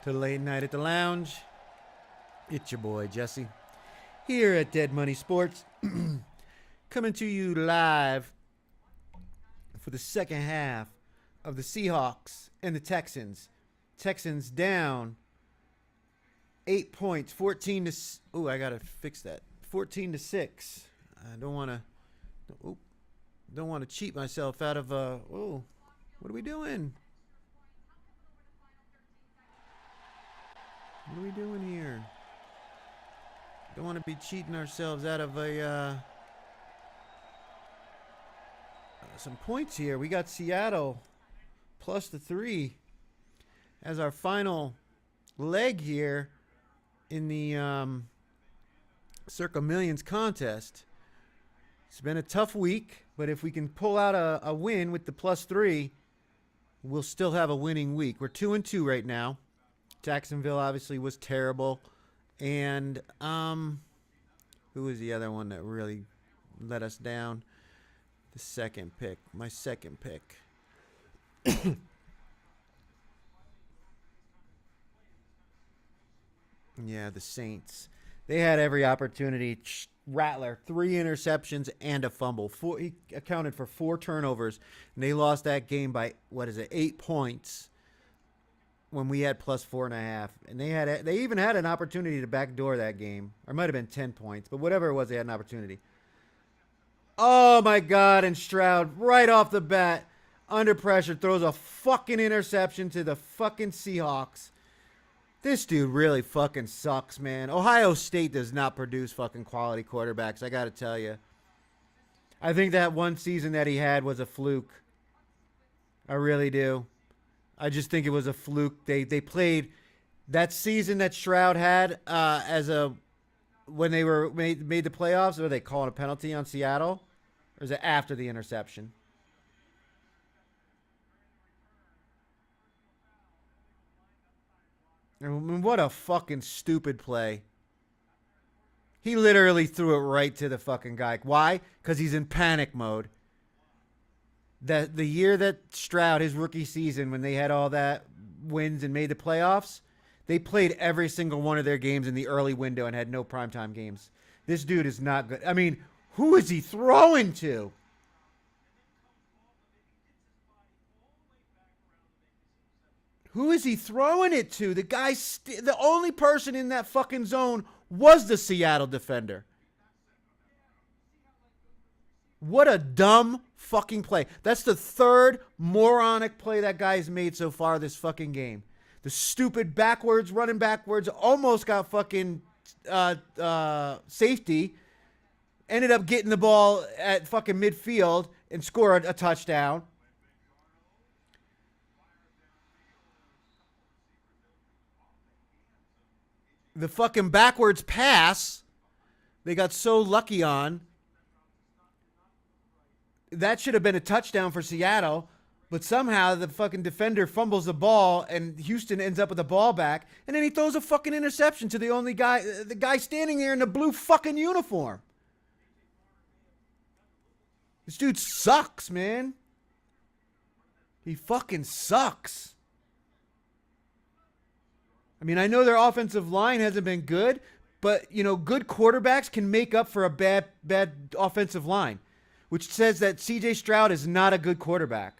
to Late Night at the Lounge. It's your boy, Jesse, here at Dead Money Sports, coming to you live for the second half of the Seahawks and the Texans. Texans down 8 points, 14 to... Oh, I got to fix that. 14 to 6. I don't want to cheat myself out of... Oh, what are we doing? What are we doing here? Don't want to be cheating ourselves out of some points here. We got Seattle plus the 3 as our final leg here in the Circa Millions contest. It's been a tough week, but if we can pull out a win with the plus 3, we'll still have a winning week. We're 2-2 right now. Jacksonville obviously was terrible. And who was the other one that really let us down? The second pick. My second pick. Yeah, the Saints. They had every opportunity. Rattler, 3 interceptions and a fumble. He accounted for 4 turnovers, and they lost that game by, 8 points when we had plus 4.5. And they even had an opportunity to backdoor that game. Or it might have been 10 points, but whatever it was, they had an opportunity. Oh, my God, and Stroud, right off the bat, under pressure, throws a fucking interception to the fucking Seahawks. This dude really fucking sucks, man. Ohio State does not produce fucking quality quarterbacks, I got to tell you. I think that one season that he had was a fluke. I really do. I just think it was a fluke. They played that season that Stroud had when they were made the playoffs. Or they calling a penalty on Seattle? Or is it after the interception? I mean, what a fucking stupid play. He literally threw it right to the fucking guy. Why? Because he's in panic mode. The year that Stroud, his rookie season, when they had all that wins and made the playoffs, they played every single one of their games in the early window and had no primetime games. This dude is not good. I mean, who is he throwing to? Who is he throwing it to? The guy, the only person in that fucking zone was the Seattle defender. What a dumb fucking play. That's the third moronic play that guy's made so far this fucking game. The stupid running backwards, almost got fucking safety. Ended up getting the ball at fucking midfield and scored a touchdown. The fucking backwards pass they got so lucky on. That should have been a touchdown for Seattle, but somehow the fucking defender fumbles the ball and Houston ends up with the ball back, and then he throws a fucking interception to the guy standing there in the blue fucking uniform. This dude sucks, man. He fucking sucks. I mean, I know their offensive line hasn't been good, but, good quarterbacks can make up for a bad offensive line, which says that C.J. Stroud is not a good quarterback.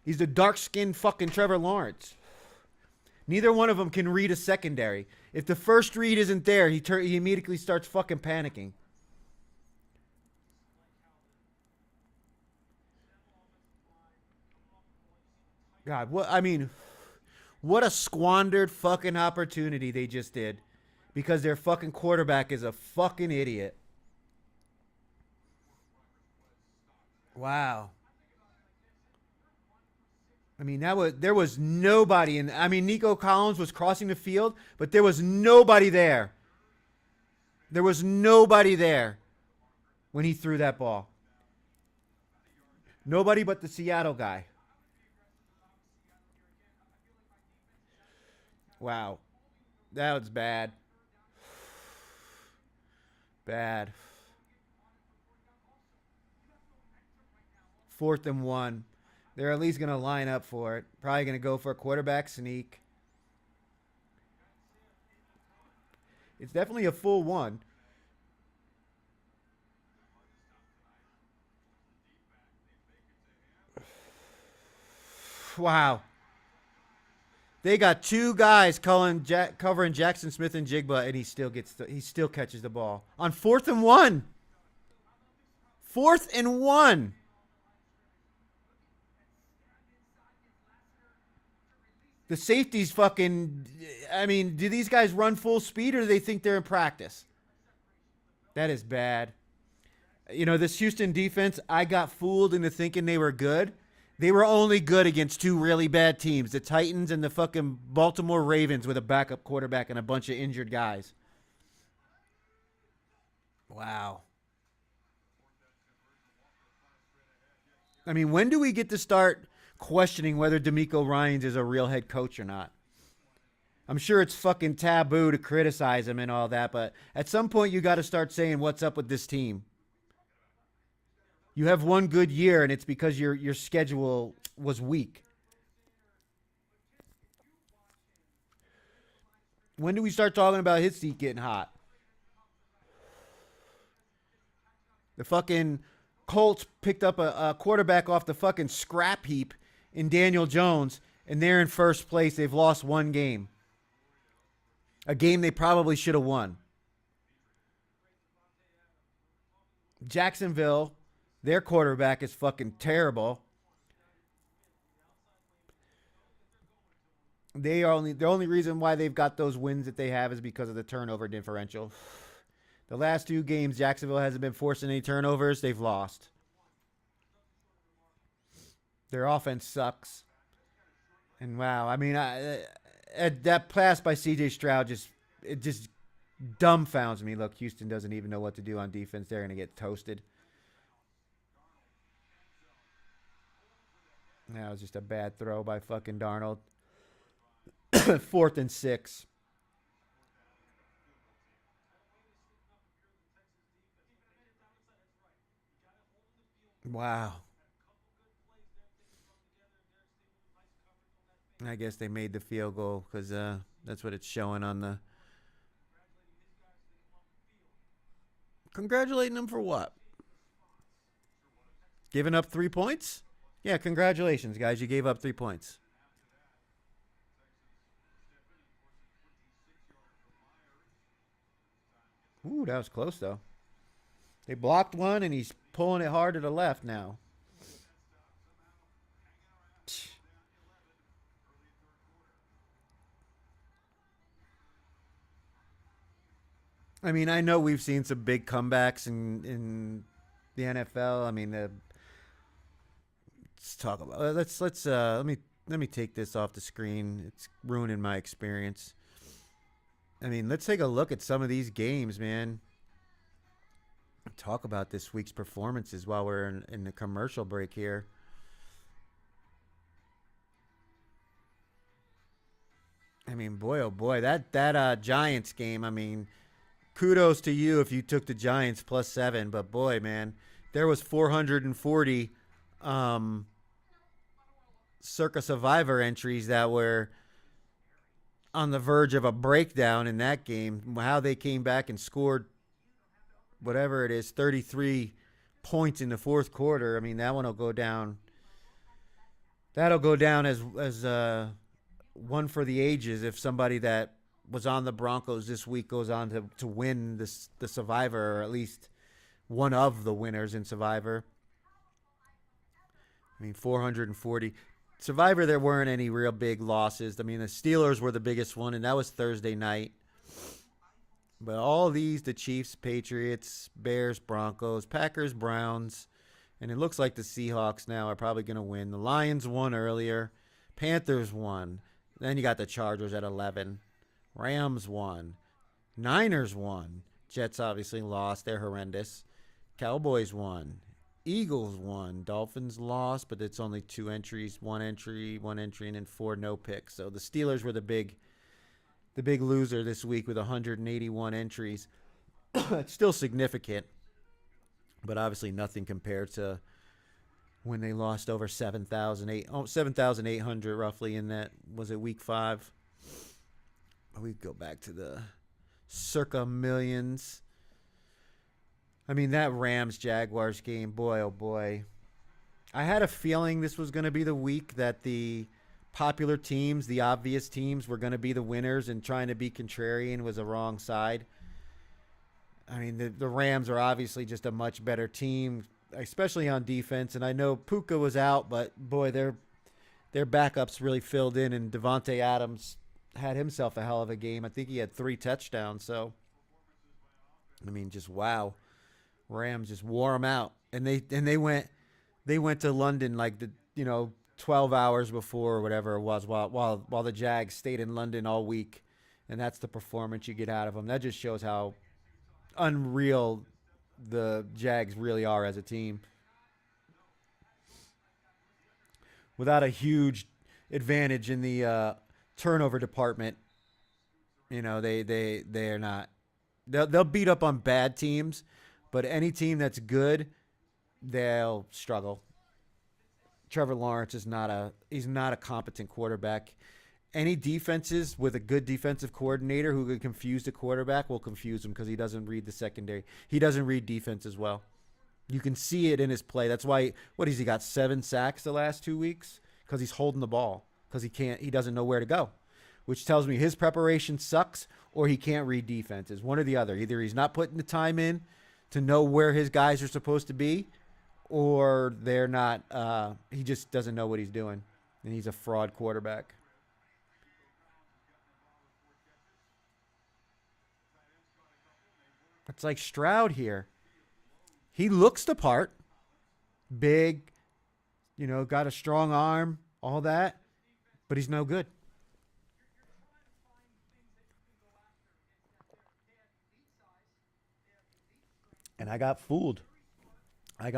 He's the dark-skinned fucking Trevor Lawrence. Neither one of them can read a secondary. If the first read isn't there, he immediately starts fucking panicking. God, what a squandered fucking opportunity they just did. Because their fucking quarterback is a fucking idiot. Wow. I mean, there was nobody in. I mean, Nico Collins was crossing the field, but there was nobody there. There was nobody there when he threw that ball. Nobody but the Seattle guy. Wow. That was bad. Bad. 4th and 1. They're at least going to line up for it. Probably going to go for a quarterback sneak. It's definitely a full one. Wow. They got two guys covering Jackson Smith and Jigba, and he still catches the ball on 4th and 1. 4th and 1. The safety's fucking. I mean, do these guys run full speed or do they think they're in practice? That is bad. You know, this Houston defense, I got fooled into thinking they were good. They were only good against two really bad teams, the Titans and the fucking Baltimore Ravens with a backup quarterback and a bunch of injured guys. Wow. I mean, when do we get to start questioning whether D'Amico Ryans is a real head coach or not? I'm sure it's fucking taboo to criticize him and all that, but at some point you got to start saying what's up with this team. You have one good year, and it's because your schedule was weak. When do we start talking about his seat getting hot? The fucking Colts picked up a quarterback off the fucking scrap heap in Daniel Jones, and they're in first place. They've lost one game. A game they probably should have won. Jacksonville, their quarterback is fucking terrible. The only reason why they've got those wins that they have is because of the turnover differential. The last two games, Jacksonville hasn't been forcing any turnovers. They've lost. Their offense sucks. And wow, I mean, that pass by C.J. Stroud just dumbfounds me. Look, Houston doesn't even know what to do on defense. They're going to get toasted. That was just a bad throw by fucking Darnold. 4th and 6. Wow. I guess they made the field goal because that's what it's showing on the. Congratulating them for what? Giving up 3 points? Yeah, congratulations, guys. You gave up 3 points. Ooh, that was close, though. They blocked one, and he's pulling it hard to the left now. I mean, I know we've seen some big comebacks in the NFL. I mean, let's talk about. Let me take this off the screen. It's ruining my experience. I mean, let's take a look at some of these games, man. Talk about this week's performances while we're in the commercial break here. I mean, boy, oh boy, that Giants game. I mean, kudos to you if you took the Giants +7. But boy, man, there was 440 Circa Survivor entries that were on the verge of a breakdown in that game. How they came back and scored whatever it is, 33 points in the fourth quarter. I mean, that one will go down. That'll go down as one for the ages if somebody that was on the Broncos this week goes on to win the Survivor, or at least one of the winners in Survivor. I mean, 440. Survivor, there weren't any real big losses. I mean, the Steelers were the biggest one, and that was Thursday night. But all these, the Chiefs, Patriots, Bears, Broncos, Packers, Browns, and it looks like the Seahawks now are probably going to win. The Lions won earlier. Panthers won. Then you got the Chargers at 11. Rams won. Niners won. Jets obviously lost. They're horrendous. Cowboys won. Eagles won. Dolphins lost, but it's only 2 entries. One entry, and then 4 no picks. So the Steelers were the big loser this week with 181 entries. It's still significant, but obviously nothing compared to when they lost over 7,800 roughly in that, was it week 5? We go back to the Circa Millions. I mean, that Rams Jaguars game, boy, oh boy. I had a feeling this was going to be the week that the popular teams, the obvious teams, were going to be the winners, and trying to be contrarian was the wrong side. I mean, the Rams are obviously just a much better team, especially on defense. And I know Puka was out, but boy, their backups really filled in, and Devontae Adams had himself a hell of a game. I think he had 3 touchdowns. So, I mean, just wow. Rams just wore them out, and they went to London like 12 hours before or whatever it was, while the Jags stayed in London all week, and that's the performance you get out of them. That just shows how unreal the Jags really are as a team. Without a huge advantage in the turnover department, they're not. They'll beat up on bad teams, but any team that's good, they'll struggle. Trevor Lawrence is not a competent quarterback. Any defenses with a good defensive coordinator who can confuse the quarterback will confuse him because he doesn't read the secondary. He doesn't read defense as well. You can see it in his play. That's why, what has he got, 7 sacks the last 2 weeks? Because he's holding the ball. Because he doesn't know where to go. Which tells me his preparation sucks, or he can't read defenses. One or the other. Either he's not putting the time in to know where his guys are supposed to be, or they're not. He just doesn't know what he's doing. And he's a fraud quarterback. It's like Stroud here. He looks the part. Big, got a strong arm, all that. But he's no good. And I got fooled. I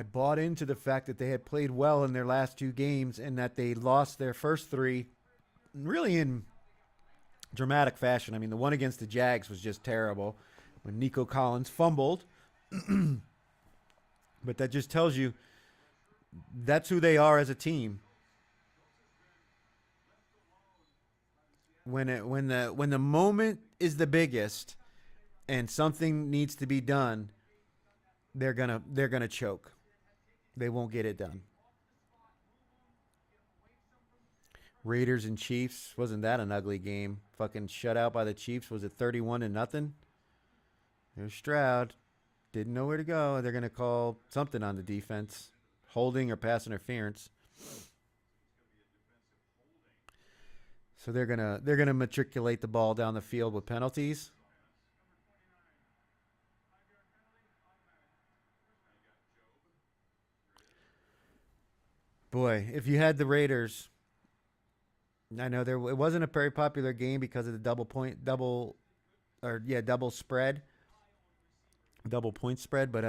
bought into the fact that they had played well in their last 2 games and that they lost their first 3 really in dramatic fashion. I mean, the one against the Jags was just terrible when Nico Collins fumbled. But that just tells you that's who they are as a team. When the moment is the biggest and something needs to be done, they're gonna choke. They won't get it done. Raiders and Chiefs, wasn't that an ugly game? Fucking shut out by the Chiefs. Was it 31-0? There's Stroud. Didn't know where to go. They're gonna call something on the defense, holding or pass interference. So they're gonna matriculate the ball down the field with penalties. Boy, if you had the Raiders, I know it wasn't a very popular game because of the double point spread, but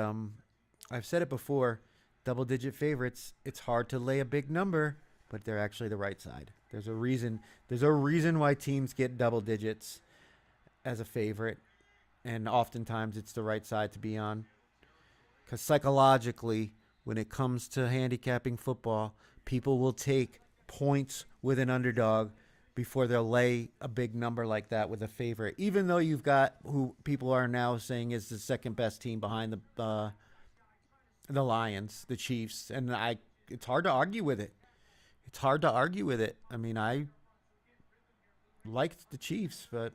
I've said it before, double digit favorites, it's hard to lay a big number, but they're actually the right side. There's a reason why teams get double digits as a favorite, and oftentimes it's the right side to be on. Because psychologically, when it comes to handicapping football, people will take points with an underdog before they'll lay a big number like that with a favorite. Even though you've got who people are now saying is the second best team behind the Lions, the Chiefs, and it's hard to argue with it. I mean, I liked the Chiefs, but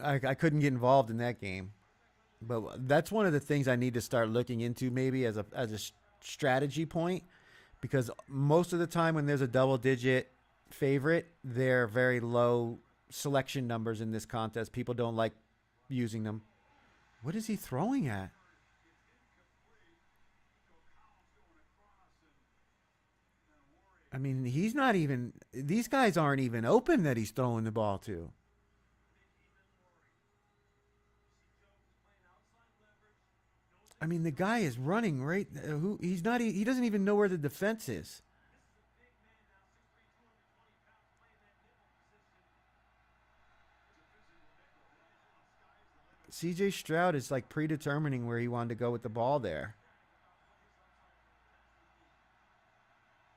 I couldn't get involved in that game. But that's one of the things I need to start looking into maybe as a strategy point, because most of the time when there's a double-digit favorite, they're very low selection numbers in this contest. People don't like using them. What is he throwing at? I mean, these guys aren't even open that he's throwing the ball to. I mean, the guy is running right. He's not. He doesn't even know where the defense is. CJ Stroud is like predetermining where he wanted to go with the ball there.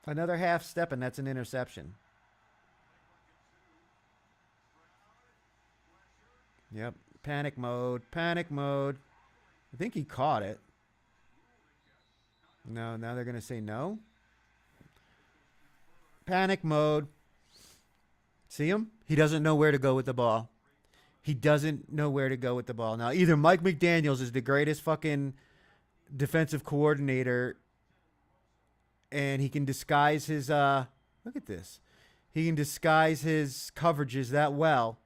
Another half step, and that's an interception. Yep. Panic mode. Panic mode. I think he caught it. No, now they're going to say no. Panic mode. See him? He doesn't know where to go with the ball. He doesn't know where to go with the ball. Now, either Mike McDaniels is the greatest fucking defensive coordinator and he can disguise his look at this. He can disguise his coverages that well.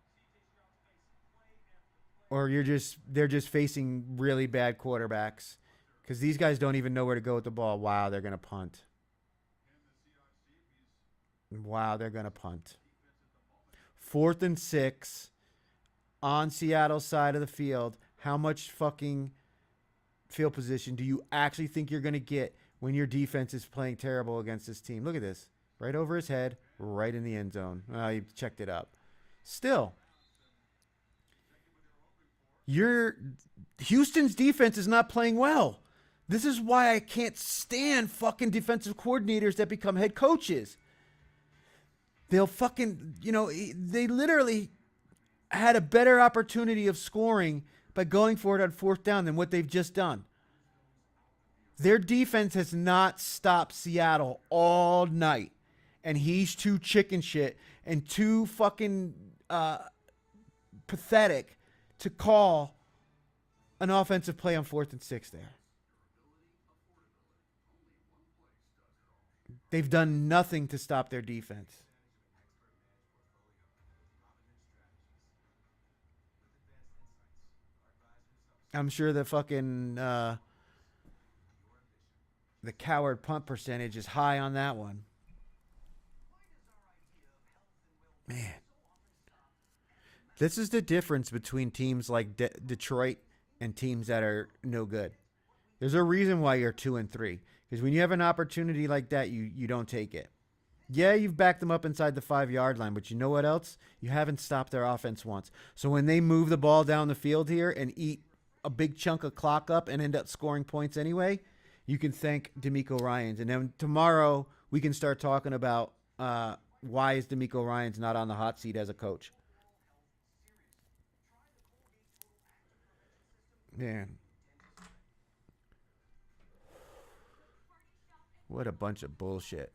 Or they're just facing really bad quarterbacks. Because these guys don't even know where to go with the ball. Wow, they're going to punt. Wow, they're going to punt. 4th and 6 on Seattle's side of the field. How much fucking field position do you actually think you're going to get when your defense is playing terrible against this team? Look at this. Right over his head, right in the end zone. Oh, he checked it up. Still, Houston's defense is not playing well. This is why I can't stand fucking defensive coordinators that become head coaches. They'll fucking, they literally had a better opportunity of scoring by going for it on 4th down than what they've just done. Their defense has not stopped Seattle all night. And he's too chicken shit and too fucking pathetic to call an offensive play on 4th and 6 there. They've done nothing to stop their defense. I'm sure the fucking the coward punt percentage is high on that one. Man. This is the difference between teams like Detroit and teams that are no good. There's a reason why you're 2 and 3. Because when you have an opportunity like that, you don't take it. Yeah, you've backed them up inside the 5-yard line, but you know what else? You haven't stopped their offense once. So when they move the ball down the field here and eat a big chunk of clock up and end up scoring points anyway, you can thank DeMeco Ryans. And then tomorrow we can start talking about why is DeMeco Ryans not on the hot seat as a coach. Man. What a bunch of bullshit.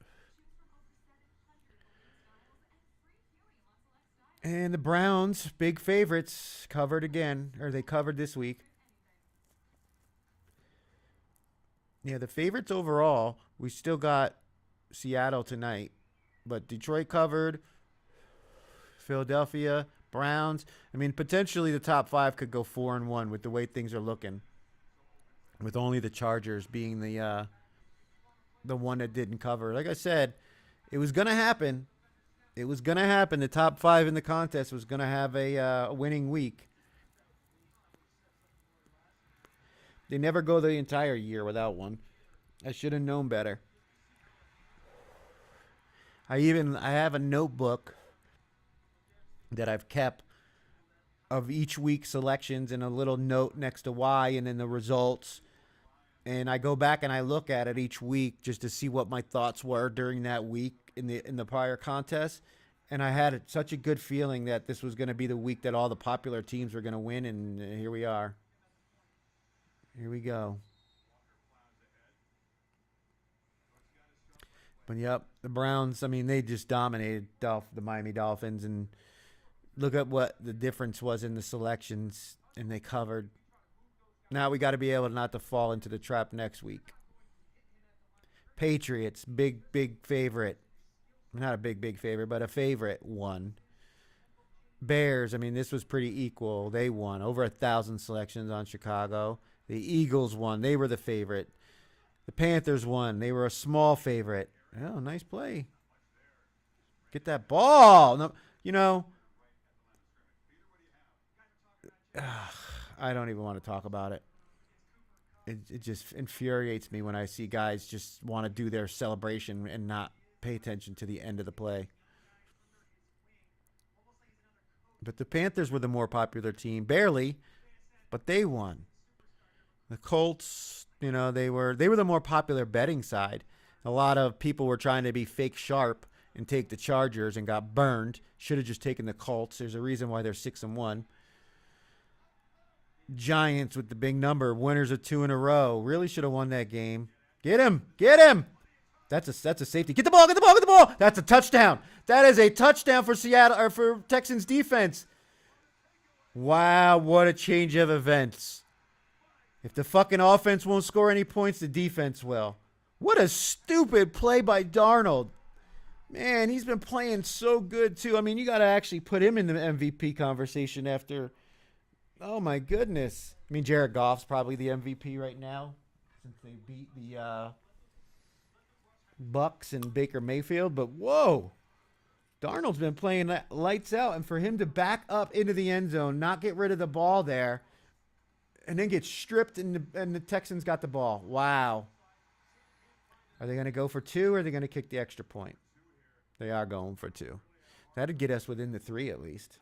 And the Browns, big favorites, covered again. Or they covered this week. Yeah, the favorites overall, we still got Seattle tonight. But Detroit covered. Philadelphia, Browns. I mean, potentially the top 5 could go 4-1 with the way things are looking. With only the Chargers being the one that didn't cover. Like I said, it was going to happen. It was going to happen. The top 5 in the contest was going to have a winning week. They never go the entire year without one. I should have known better. I have a notebook that I've kept of each week's selections and a little note next to why and then the results. And I go back and I look at it each week just to see what my thoughts were during that week in the prior contest. And I had such a good feeling that this was going to be the week that all the popular teams were going to win, and here we are. Here we go. But, yep, the Browns, I mean, they just dominated the Miami Dolphins. And look at what the difference was in the selections, and they covered. Now we got to be able not to fall into the trap next week. Patriots, big favorite. Not a big favorite, but a favorite one. Bears, I mean, this was pretty equal. They won. Over 1,000 selections on Chicago. The Eagles won. They were the favorite. The Panthers won. They were a small favorite. Oh, nice play. Get that ball. No, I don't even want to talk about it. It just infuriates me when I see guys just want to do their celebration and not pay attention to the end of the play. But the Panthers were the more popular team. Barely. but they won. The Colts, they were the more popular betting side. A lot of people were trying to be fake sharp and take the Chargers and got burned. Should have just taken the Colts. There's a reason why they're 6-1. Giants with the big number, winners of 2 in a row. Really should have won that game. Get him! Get him! That's a safety. Get the ball! Get the ball! Get the ball! That's a touchdown. That is a touchdown for Seattle or for Texans defense. Wow, what a change of events. If the fucking offense won't score any points, the defense will. What a stupid play by Darnold. Man, he's been playing so good too. I mean, you got to actually put him in the MVP conversation after. Oh my goodness. I mean, Jared Goff's probably the MVP right now since they beat the Bucks and Baker Mayfield. But whoa, Darnold's been playing lights out, and for him to back up into the end zone, not get rid of the ball there, and then get stripped, and the Texans got the ball. Wow. Are they going to go for 2, or are they going to kick the extra point? They are going for 2. That'd get us within the 3 at least.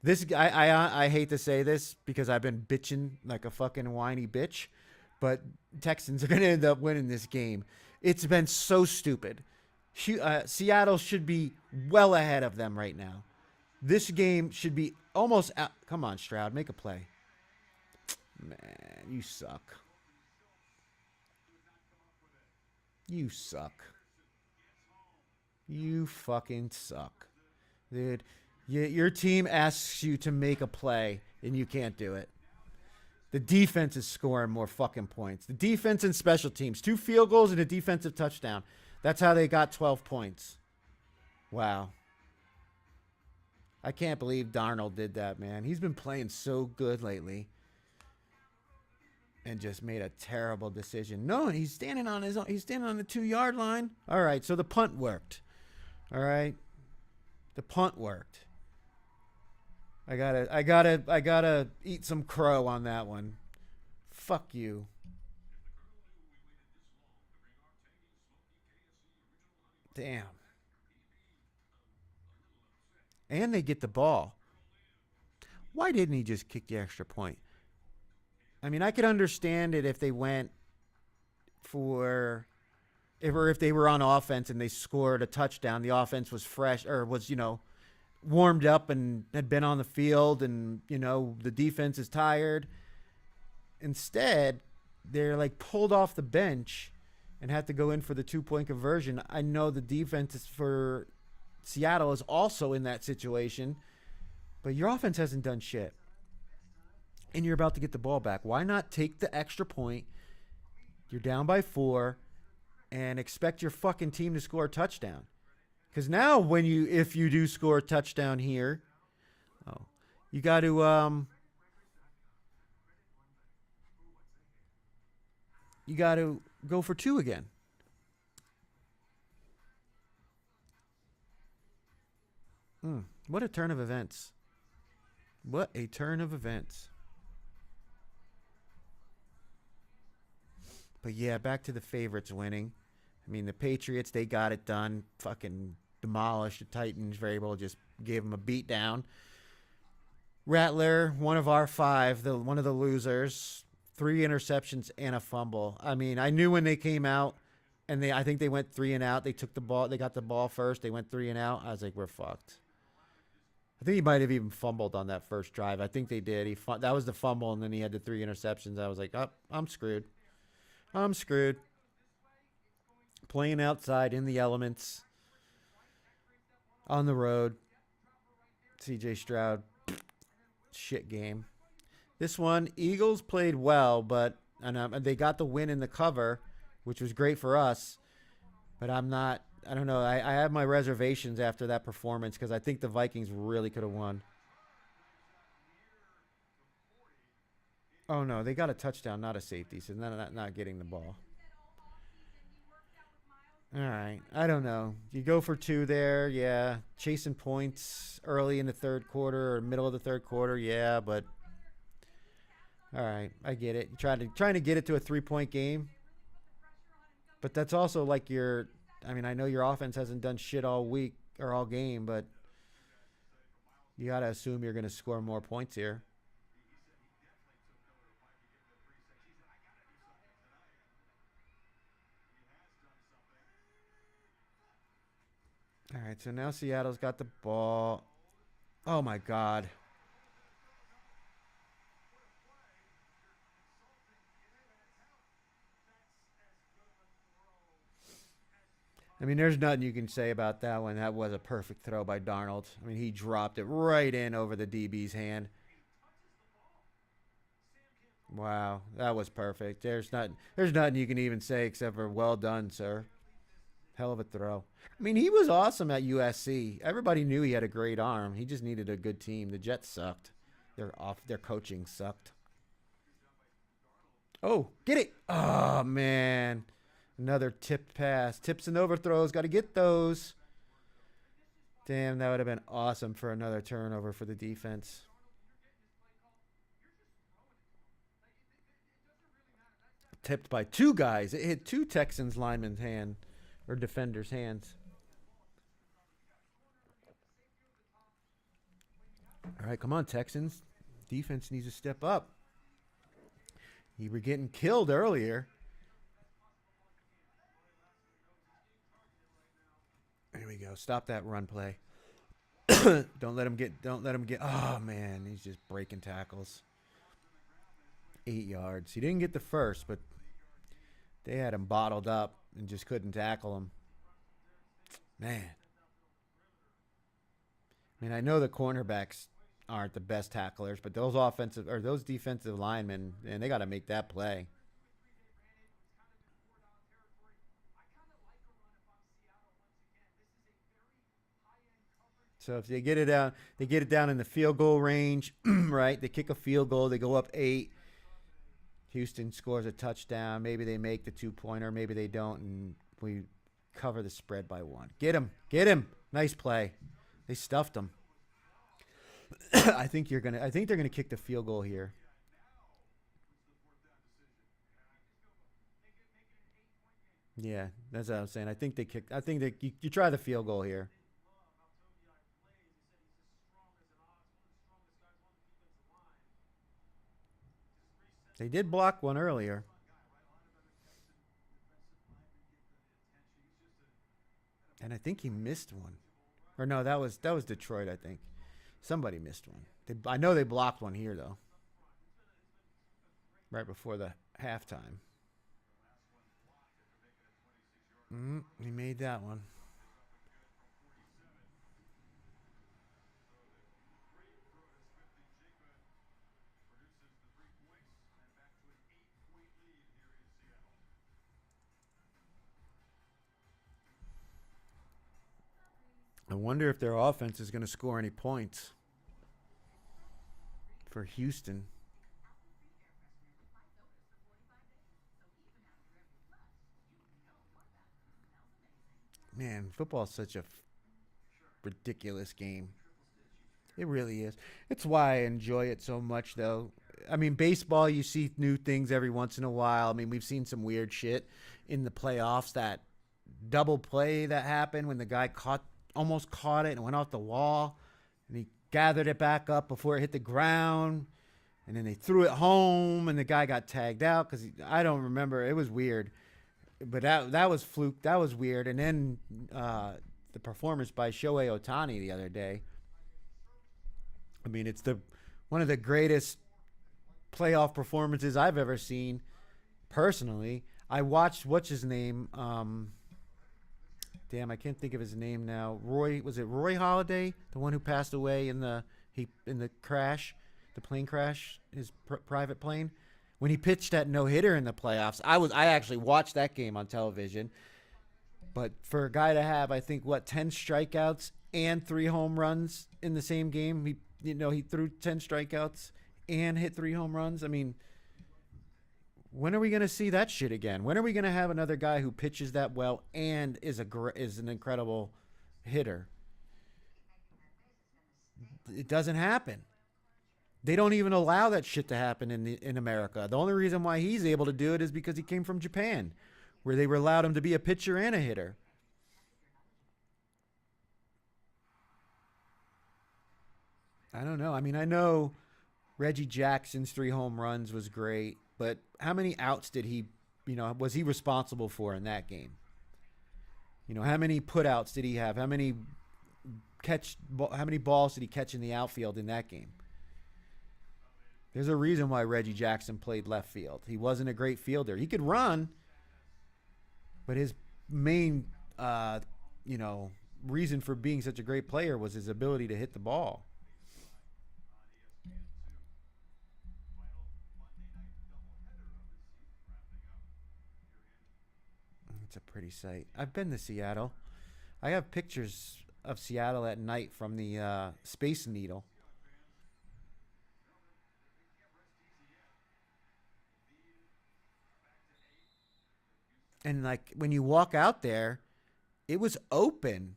This I hate to say this because I've been bitching like a fucking whiny bitch, but Texans are going to end up winning this game. It's been so stupid. Seattle should be well ahead of them right now. This game should be almost out. Come on, Stroud, make a play. Man, you suck. You suck. You fucking suck. Dude, your team asks you to make a play, and you can't do it. The defense is scoring more fucking points. The defense and special teams. 2 field goals and a defensive touchdown. That's how they got 12 points. Wow. I can't believe Darnold did that, man. He's been playing so good lately. And just made a terrible decision. No, he's standing on his own. He's standing on the 2-yard line. All right, so the punt worked. All right. The punt worked. I gotta eat some crow on that one. Fuck you. Damn. And they get the ball. Why didn't he just kick the extra point? I mean, I could understand it if they went for, if they were on offense and they scored a touchdown. The offense was fresh or was, warmed up and had been on the field, and, the defense is tired. Instead, they're like pulled off the bench and had to go in for the 2-point conversion. I know the defense for Seattle is also in that situation, but your offense hasn't done shit. And you're about to get the ball back. Why not take the extra point? You're down by 4 and expect your fucking team to score a touchdown. Because now if you do score a touchdown here, you got to go for 2 again. What a turn of events. What a turn of events. But yeah, back to the favorites winning. I mean, the Patriots, they got it done. Fucking demolished the Titans. Vrabel just gave them a beat down. Rattler, one of our 5, one of the losers. 3 interceptions and a fumble. I mean, I knew when they came out, and I think they went 3 and out. They took the ball. They got the ball first. They went 3 and out. I was like, we're fucked. I think he might have even fumbled on that first drive. I think they did. That was the fumble, and then he had the 3 interceptions. I was like, oh, I'm screwed. I'm screwed. Playing outside in the elements. On the road. CJ Stroud. Shit game. This one, Eagles played well, but they got the win in the cover, which was great for us. But I don't know. I have my reservations after that performance because I think the Vikings really could have won. Oh, no. They got a touchdown, not a safety, so not getting the ball. All right. I don't know. You go for 2 there, yeah. Chasing points early in the third quarter or middle of the third quarter, yeah, but all right, I get it. Trying to get it to a 3-point game. But that's also like I know your offense hasn't done shit all week or all game, but you got to assume you're going to score more points here. All right, so now Seattle's got the ball. Oh my God. I mean, there's nothing you can say about that one. That was a perfect throw by Darnold. I mean, he dropped it right in over the DB's hand. Wow, that was perfect. There's nothing you can even say except for well done, sir. Hell of a throw. I mean, he was awesome at USC. Everybody knew he had a great arm. He just needed a good team. The Jets sucked. Their coaching sucked. Oh, get it. Oh man. Another tipped pass. Tips and overthrows. Got to get those. Damn, that would have been awesome for another turnover for the defense. Tipped by two guys. It hit two Texans linemen's hand or defenders' hands. All right, come on, Texans. Defense needs to step up. You were getting killed earlier. There we go. Stop that run play. Don't let him get. Don't let him get. Oh man, he's just breaking tackles. 8 yards. He didn't get the first, but they had him bottled up and just couldn't tackle him. Man. I mean, I know the cornerbacks aren't the best tacklers, but those defensive linemen, man, they got to make that play. So if they get it down in the field goal range, right? They kick a field goal, they go up 8. Houston scores a touchdown. Maybe they make the 2-pointer, maybe they don't, and we cover the spread by 1. Get him, get him. Nice play. They stuffed him. I think they're gonna kick the field goal here. Yeah, that's what I'm saying. I think they kick. I think you try the field goal here. They did block one earlier, and I think he missed one. Or no, that was Detroit. I think somebody missed one. I know they blocked one here though, right before the halftime. He made that one. I wonder if their offense is going to score any points for Houston. Man, football is such a ridiculous game. It really is. It's why I enjoy it so much, though. I mean, baseball, you see new things every once in a while. I mean, we've seen some weird shit in the playoffs. That double play that happened when the guy almost caught it and went off the wall, and he gathered it back up before it hit the ground, and then they threw it home, and the guy got tagged out because I don't remember. It was weird, but that was fluke. That was weird. And then the performance by Shohei Ohtani the other day. I mean, it's the one of the greatest playoff performances I've ever seen. Personally, I watched what's his name. Damn, I can't think of his name now. Roy Holiday, the one who passed away in the crash, the plane crash, his private plane, when he pitched that no hitter in the playoffs. I actually watched that game on television. But for a guy to have, I think, 10 strikeouts and 3 home runs in the same game, he threw 10 strikeouts and hit 3 home runs. I mean, when are we going to see that shit again? When are we going to have another guy who pitches that well and is an incredible hitter? It doesn't happen. They don't even allow that shit to happen in America. The only reason why he's able to do it is because he came from Japan, where they allowed him to be a pitcher and a hitter. I don't know. I mean, I know Reggie Jackson's 3 home runs was great, but how many outs was he responsible for in that game? How many putouts did he have? How many balls did he catch in the outfield in that game? There's a reason why Reggie Jackson played left field. He wasn't a great fielder. He could run, but his main, reason for being such a great player was his ability to hit the ball. It's a pretty sight. I've been to Seattle. I have pictures of Seattle at night from the Space Needle. And like when you walk out there, it was open,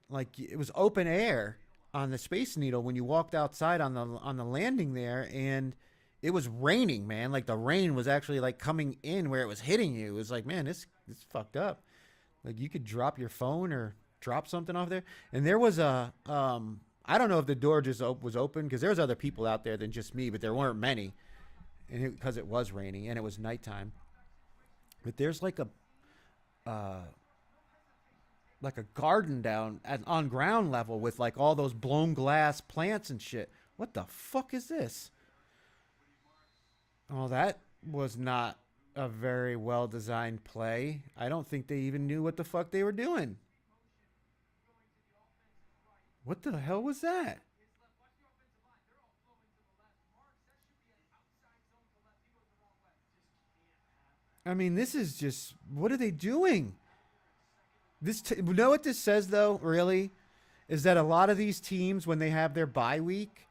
like it was open air on the Space Needle when you walked outside on the landing there, and it was raining, man. Like the rain was actually like coming in where it was hitting you. It was like, man, this fucked up. Like you could drop your phone or drop something off there. And there was I don't know if the door just was open because there was other people out there than just me, but there weren't many, and because it was raining and it was nighttime. But there's like a garden down on ground level with like all those blown glass plants and shit. What the fuck is this? Oh, that was not a very well designed play. I don't think they even knew what the fuck they were doing. What the hell was that? I mean, this is just, what are they doing? You know what this says though, really? Is that a lot of these teams, when they have their bye week,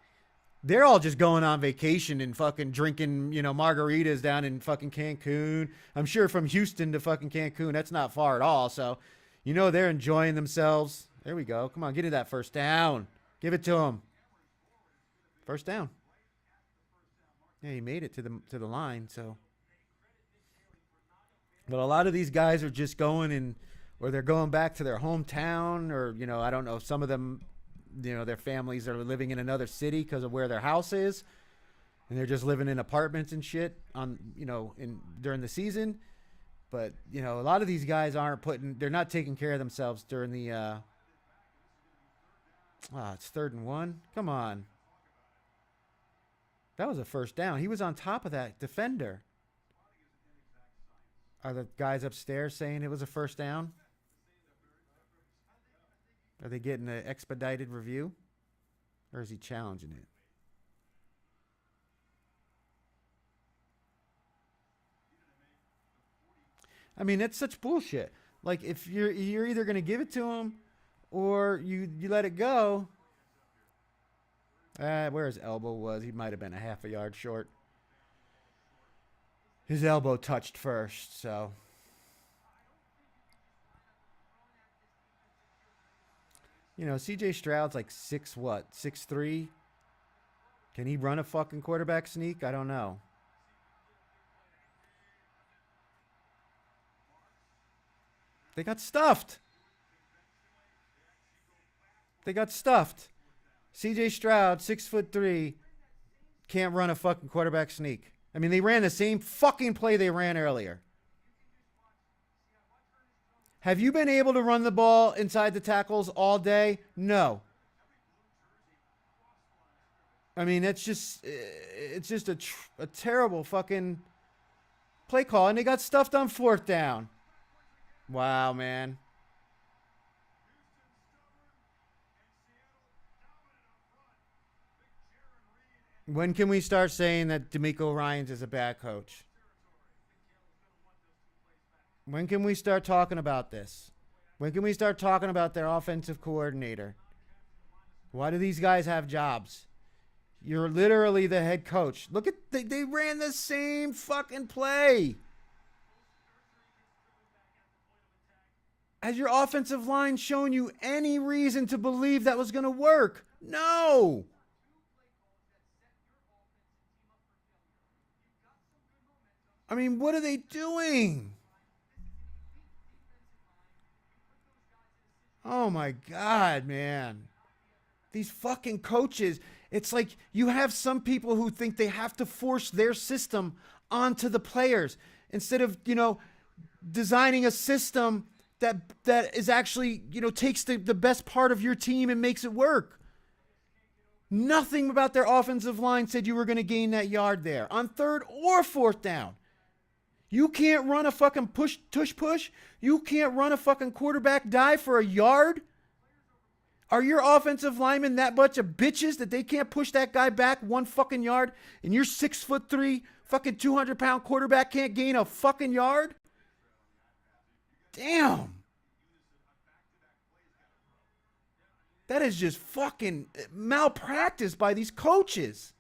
they're all just going on vacation and fucking drinking, margaritas down in fucking Cancun. I'm sure from Houston to fucking Cancun, that's not far at all. So, they're enjoying themselves. There we go. Come on, get to that first down. Give it to them. First down. Yeah, he made it to the line. So, but a lot of these guys are just going or they're going back to their hometown, or I don't know. Some of them, their families are living in another city because of where their house is, and they're just living in apartments and shit during the season. But a lot of these guys they're not taking care of themselves during the. It's 3rd and 1. Come on. That was a first down. He was on top of that defender. Are the guys upstairs saying it was a first down? Are they getting an expedited review? Or is he challenging it? I mean, that's such bullshit. Like, if you're either going to give it to him or you let it go. Where his elbow was, he might have been a half a yard short. His elbow touched first, so. CJ Stroud's like 6'3"? Can he run a fucking quarterback sneak? I don't know. They got stuffed. CJ Stroud, 6'3", can't run a fucking quarterback sneak. I mean, they ran the same fucking play they ran earlier. Have you been able to run the ball inside the tackles all day? No. I mean, it's just a terrible fucking play call, and they got stuffed on 4th down. Wow, man. When can we start saying that D'Amico Ryans is a bad coach? When can we start talking about this? When can we start talking about their offensive coordinator? Why do these guys have jobs? You're literally the head coach. Look at they ran the same fucking play. Has your offensive line shown you any reason to believe that was going to work? No. I mean, what are they doing? Oh my God, man. These fucking coaches. It's like you have some people who think they have to force their system onto the players instead of, designing a system that is actually, takes the best part of your team and makes it work. Nothing about their offensive line said you were going to gain that yard there on third or fourth down. You can't run a fucking push. You can't run a fucking quarterback dive for a yard. Are your offensive linemen that bunch of bitches that they can't push that guy back one fucking yard, and your 6'3", fucking 200-pound quarterback can't gain a fucking yard? Damn. That is just fucking malpractice by these coaches.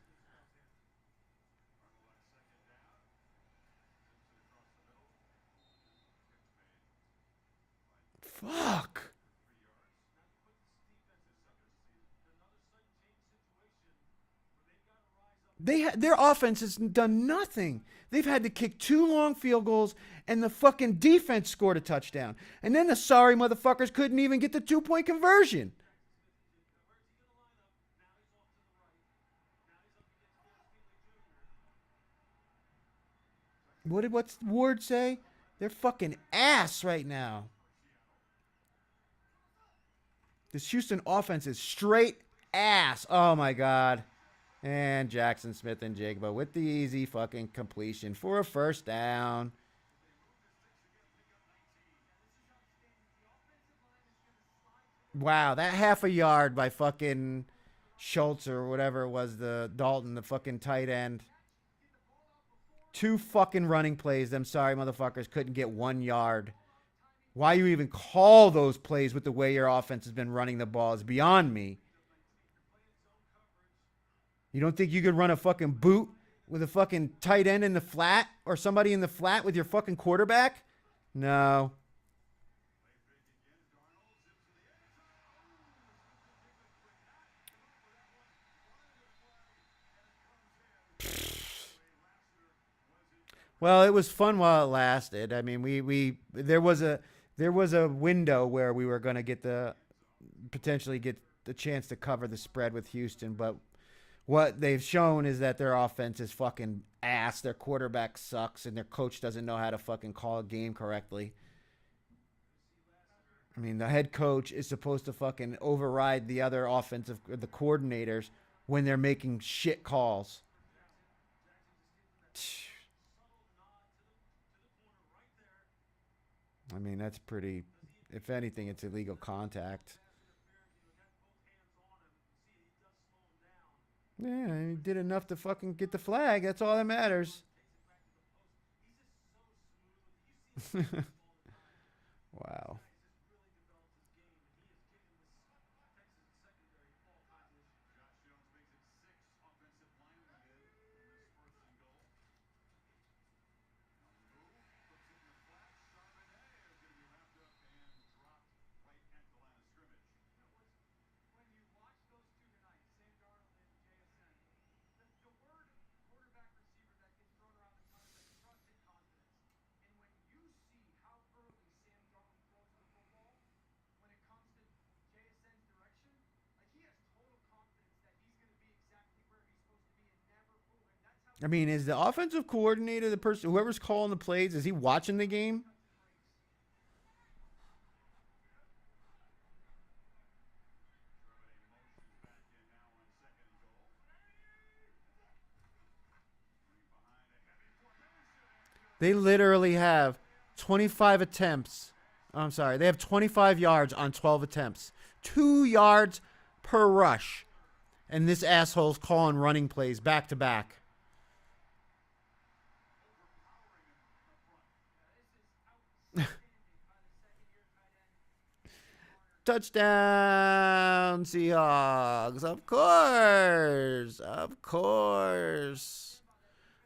Fuck. Their offense has done nothing. They've had to kick 2 long field goals, and the fucking defense scored a touchdown. And then the sorry motherfuckers couldn't even get the 2-point conversion. What's Ward say? They're fucking ass right now. This Houston offense is straight ass. Oh my god. And Jackson Smith and Jigba with the easy fucking completion for a first down. Wow, that half a yard by fucking Schultz or whatever it was, the Dalton, the fucking tight end. 2 fucking running plays. Them sorry motherfuckers couldn't get 1 yard. Why you even call those plays with the way your offense has been running the ball is beyond me. You don't think you could run a fucking boot with a fucking tight end in the flat or somebody in the flat with your fucking quarterback? No. Well, it was fun while it lasted. I mean, we there was a window where we were going to potentially get the chance to cover the spread with Houston, but what they've shown is that their offense is fucking ass. Their quarterback sucks, and their coach doesn't know how to fucking call a game correctly. I mean, the head coach is supposed to fucking override the other the coordinators when they're making shit calls. I mean, that's pretty. If anything, it's illegal contact. Yeah, he did enough to fucking get the flag. That's all that matters. Wow. I mean, is the offensive coordinator the person, whoever's calling the plays, is he watching the game? They literally have 25 attempts. I'm sorry. They have 25 yards on 12 attempts. 2 yards per rush. And this asshole's calling running plays back to back. Touchdown, Seahawks. Of course. Of course.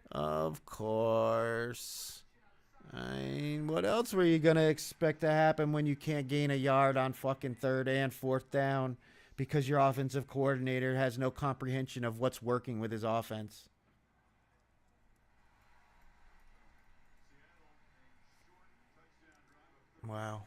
Of course. I mean, what else were you going to expect to happen when you can't gain a yard on fucking third and fourth down because your offensive coordinator has no comprehension of what's working with his offense? Wow.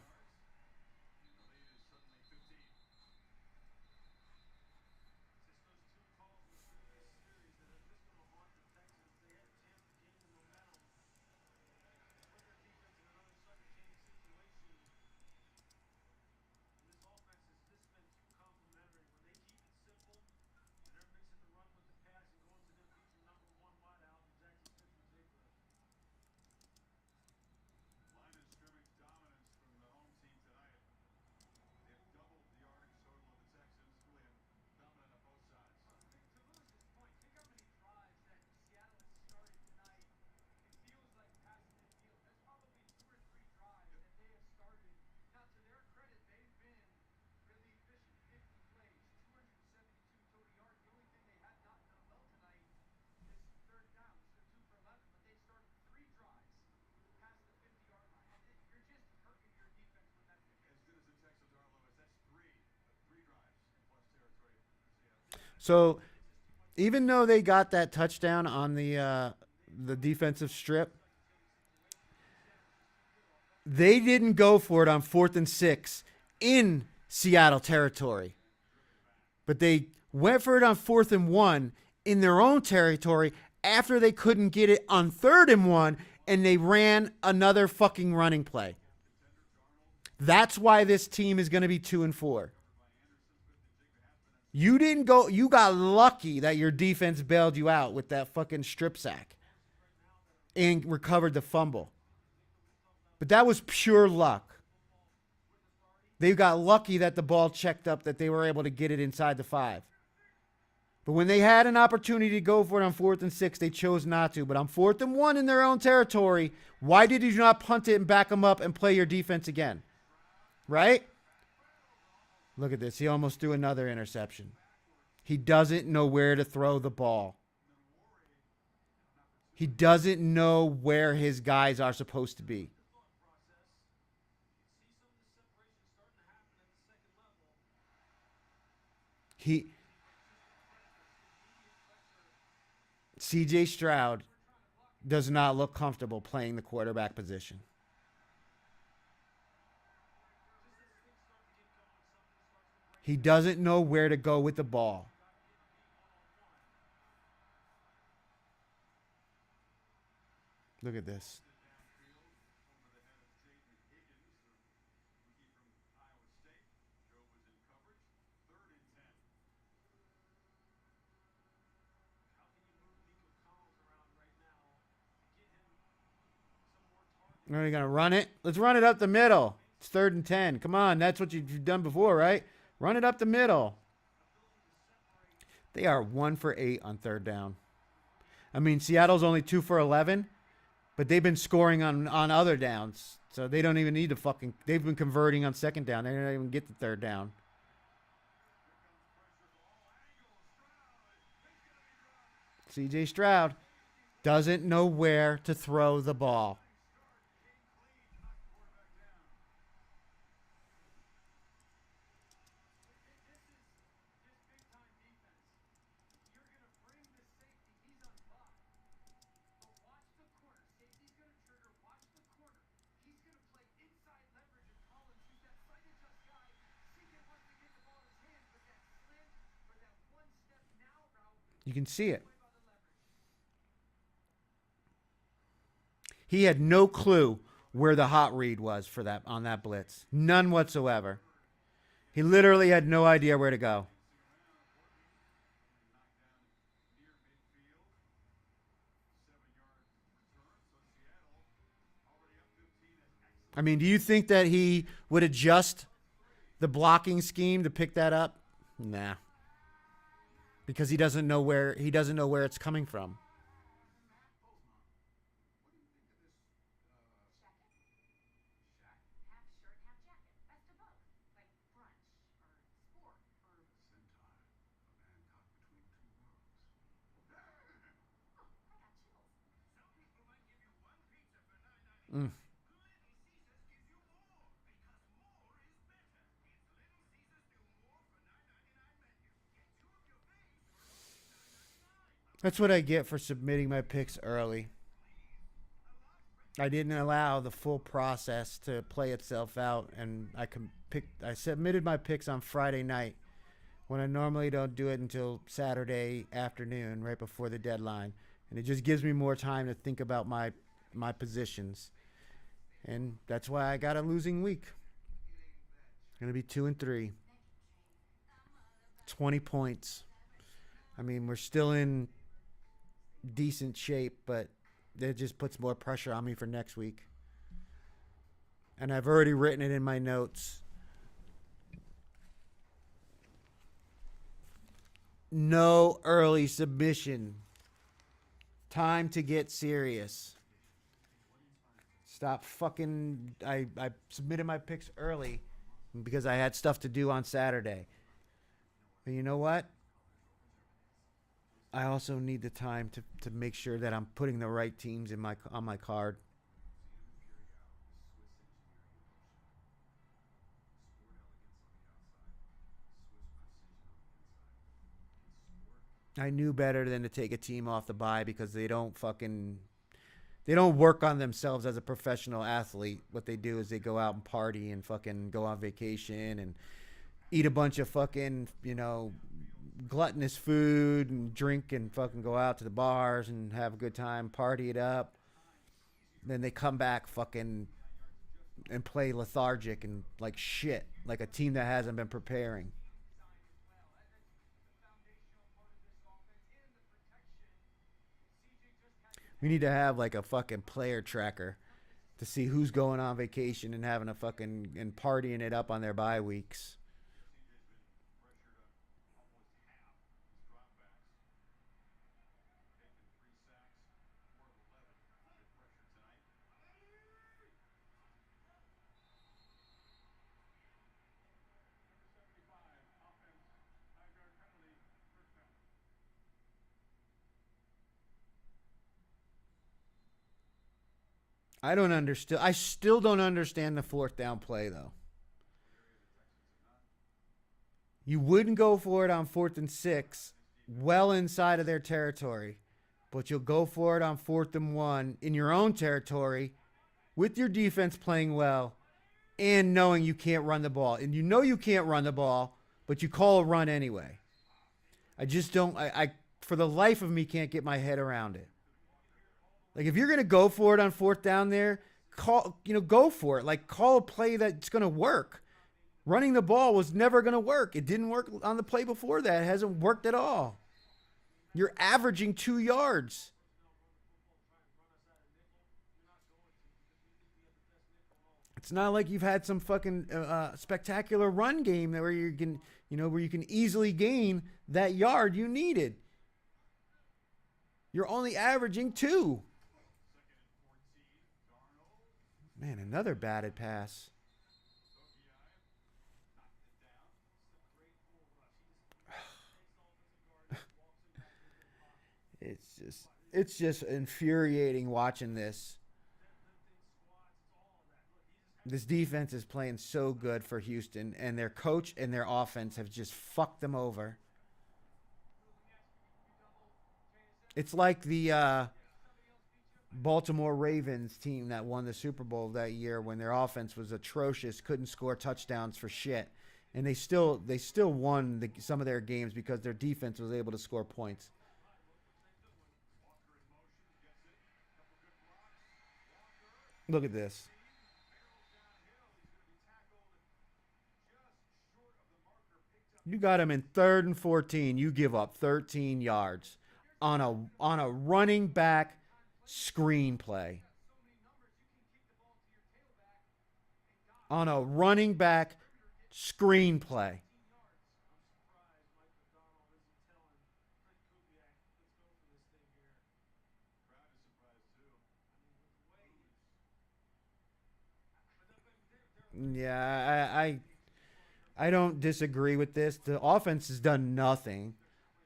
So even though they got that touchdown on the defensive strip, they didn't go for it on 4th and 6 in Seattle territory, but they went for it on 4th and 1 in their own territory after they couldn't get it on 3rd and 1, and they ran another fucking running play. That's why this team is going to be 2-4. You didn't go. You got lucky that your defense bailed you out with that fucking strip sack and recovered the fumble. But that was pure luck. They got lucky that the ball checked up, that they were able to get it inside the 5. But when they had an opportunity to go for it on 4th and 6, they chose not to. But on 4th and 1 in their own territory, why did you not punt it and back them up and play your defense again? Right? Look at this. He almost threw another interception. He doesn't know where to throw the ball. He doesn't know where his guys are supposed to be. CJ Stroud does not look comfortable playing the quarterback position. He doesn't know where to go with the ball. Look at this. Are you going to run it? Let's run it up the middle. It's 3rd and 10. Come on, that's what you've done before, right? Run it up the middle. They are 1 for 8 on 3rd down. I mean, Seattle's only 2 for 11, but they've been scoring on other downs. So they don't even need to fucking... They've been converting on 2nd down. They don't even get the 3rd down. CJ Stroud doesn't know where to throw the ball. You can see it. He had no clue where the hot read was for that on that blitz. None whatsoever. He literally had no idea where to go. I mean, do you think that he would adjust the blocking scheme to pick that up? Nah. Because he doesn't know where it's coming from. Mm. That's what I get for submitting my picks early. I didn't allow the full process to play itself out, and I submitted my picks on Friday night when I normally don't do it until Saturday afternoon, right before the deadline, and it just gives me more time to think about my positions, and that's why I got a losing week. Going to be 2-3, 20 points. I mean, we're still in decent shape, but it just puts more pressure on me for next week. And I've already written it in my notes. No early submission. Time to get serious. Stop fucking... I submitted my picks early because I had stuff to do on Saturday. But you know what? I also need the time to make sure that I'm putting the right teams on my card. I knew better than to take a team off the bye because they don't work on themselves as a professional athlete. What they do is they go out and party and fucking go on vacation and eat a bunch of fucking, gluttonous food and drink and fucking go out to the bars and have a good time, party it up. Then they come back fucking and play lethargic and like shit, like a team that hasn't been preparing. We need to have like a fucking player tracker to see who's going on vacation and having a fucking and partying it up on their bye weeks. I don't understand. I still don't understand the fourth down play though. You wouldn't go for it on 4th and 6, well inside of their territory, but you'll go for it on 4th and 1 in your own territory with your defense playing well and knowing you can't run the ball. And you know you can't run the ball, but you call a run anyway. I just don't. I for the life of me can't get my head around it. Like if you're gonna go for it on fourth down there, go for it. Like call a play that's gonna work. Running the ball was never gonna work. It didn't work on the play before that. It hasn't worked at all. You're averaging 2 yards. It's not like you've had some fucking spectacular run game where you can easily gain that yard you needed. You're only averaging 2. Man, another batted pass. It's just infuriating watching this. This defense is playing so good for Houston, and their coach and their offense have just fucked them over. It's like the Baltimore Ravens team that won the Super Bowl that year when their offense was atrocious, couldn't score touchdowns for shit, and they still won some of their games because their defense was able to score points. Look at this. You got him in 3rd and 14. You give up 13 yards on a running back screenplay. On a running back screenplay. Yeah, I don't disagree with this. The offense has done nothing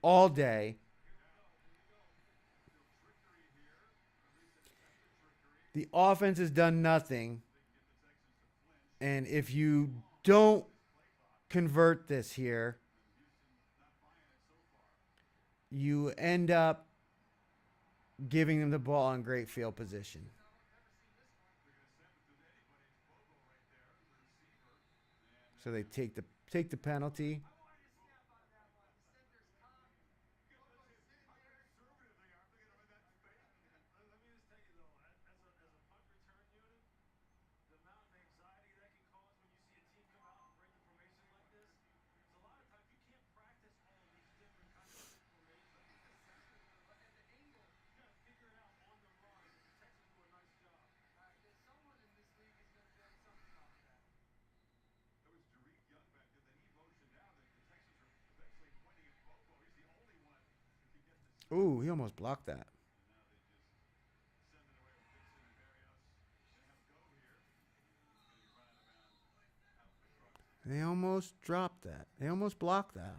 all day. The offense has done nothing. And if you don't convert this here, you end up giving them the ball in great field position. So they take the penalty. Ooh, he almost blocked that. They almost dropped that. They almost blocked that.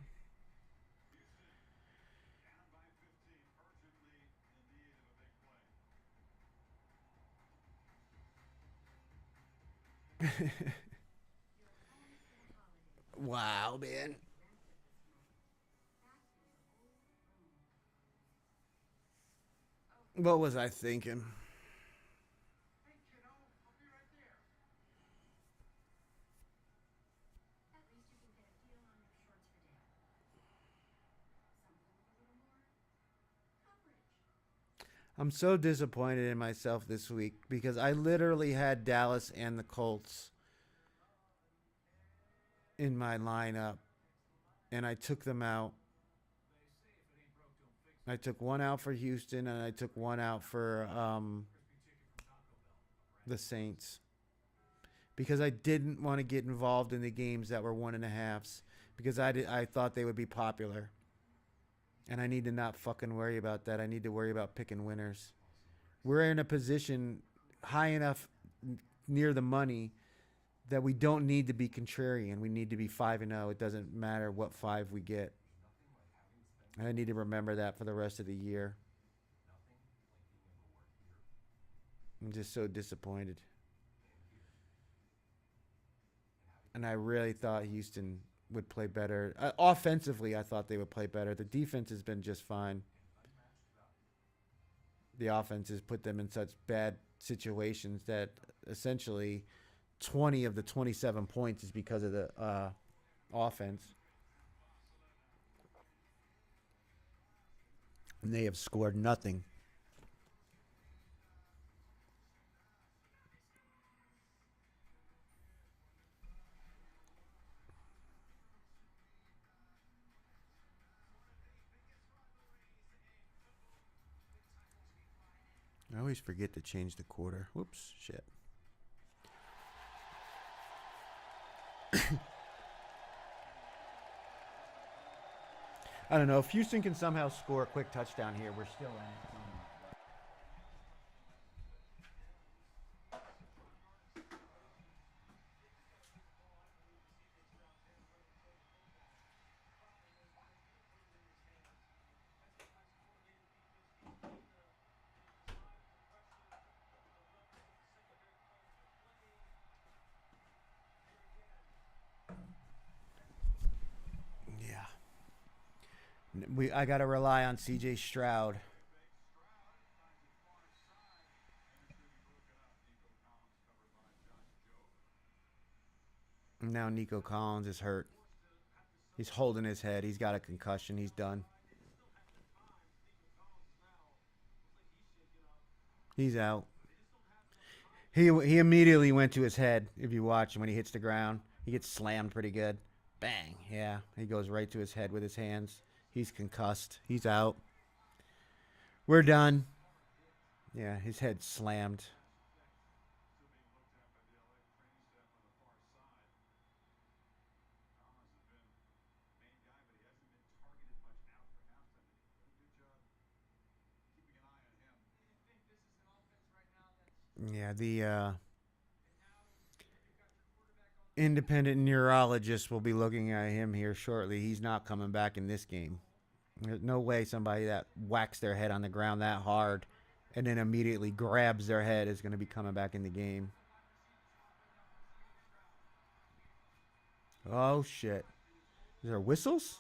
Wow, man. What was I thinking? I'm so disappointed in myself this week because I literally had Dallas and the Colts in my lineup and I took them out. I took one out for Houston and I took one out for the Saints because I didn't want to get involved in the games that were 1.5s because I thought they would be popular. And I need to not fucking worry about that. I need to worry about picking winners. We're in a position high enough near the money that we don't need to be contrarian. We need to be 5-0. It doesn't matter what 5 we get. And I need to remember that for the rest of the year. I'm just so disappointed. And I really thought Houston would play better. Offensively, I thought they would play better. The defense has been just fine. The offense has put them in such bad situations that essentially 20 of the 27 points is because of the offense. And they have scored nothing. I always forget to change the quarter. Whoops, shit. I don't know. If Houston can somehow score a quick touchdown here, we're still in it. I got to rely on C.J. Stroud. Now Nico Collins is hurt. He's holding his head. He's got a concussion. He's done. He's out. He immediately went to his head. If you watch him when he hits the ground, he gets slammed pretty good. Bang. Yeah, he goes right to his head with his hands. He's concussed. He's out. We're done. Yeah, his head slammed. Yeah, the independent neurologist will be looking at him here shortly. He's not coming back in this game. There's no way somebody that whacks their head on the ground that hard and then immediately grabs their head is going to be coming back in the game. Oh, shit. Is there whistles?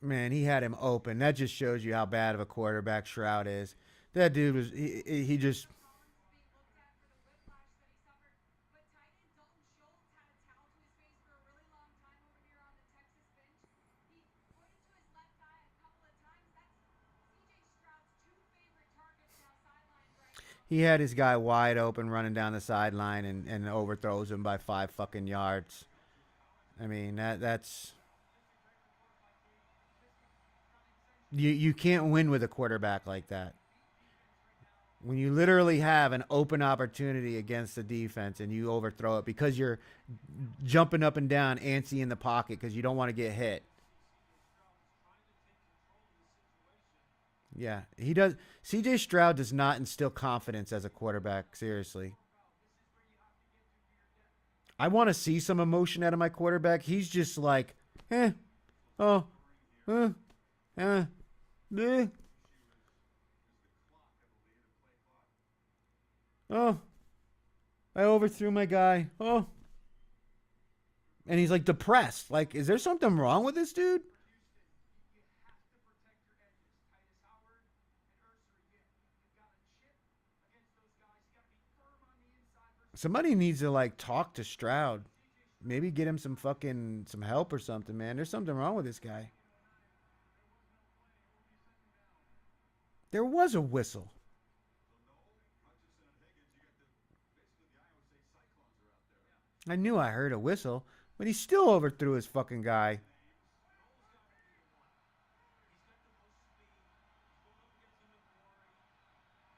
Man, he had him open. That just shows you how bad of a quarterback Stroud is. That dude was, he just, he had his guy wide open running down the sideline and overthrows him by 5 fucking yards. I mean, that's you can't win with a quarterback like that. When you literally have an open opportunity against the defense and you overthrow it because you're jumping up and down antsy in the pocket because you don't want to get hit. Yeah, he does. C.J. Stroud does not instill confidence as a quarterback, seriously. I want to see some emotion out of my quarterback. He's just like, oh, eh, eh. Oh, I overthrew my guy. Oh. And he's like depressed. Like, is there something wrong with this dude? Somebody needs to like talk to Stroud. Maybe get him some help or something, man. There's something wrong with this guy. There was a whistle. I knew I heard a whistle, but he still overthrew his fucking guy.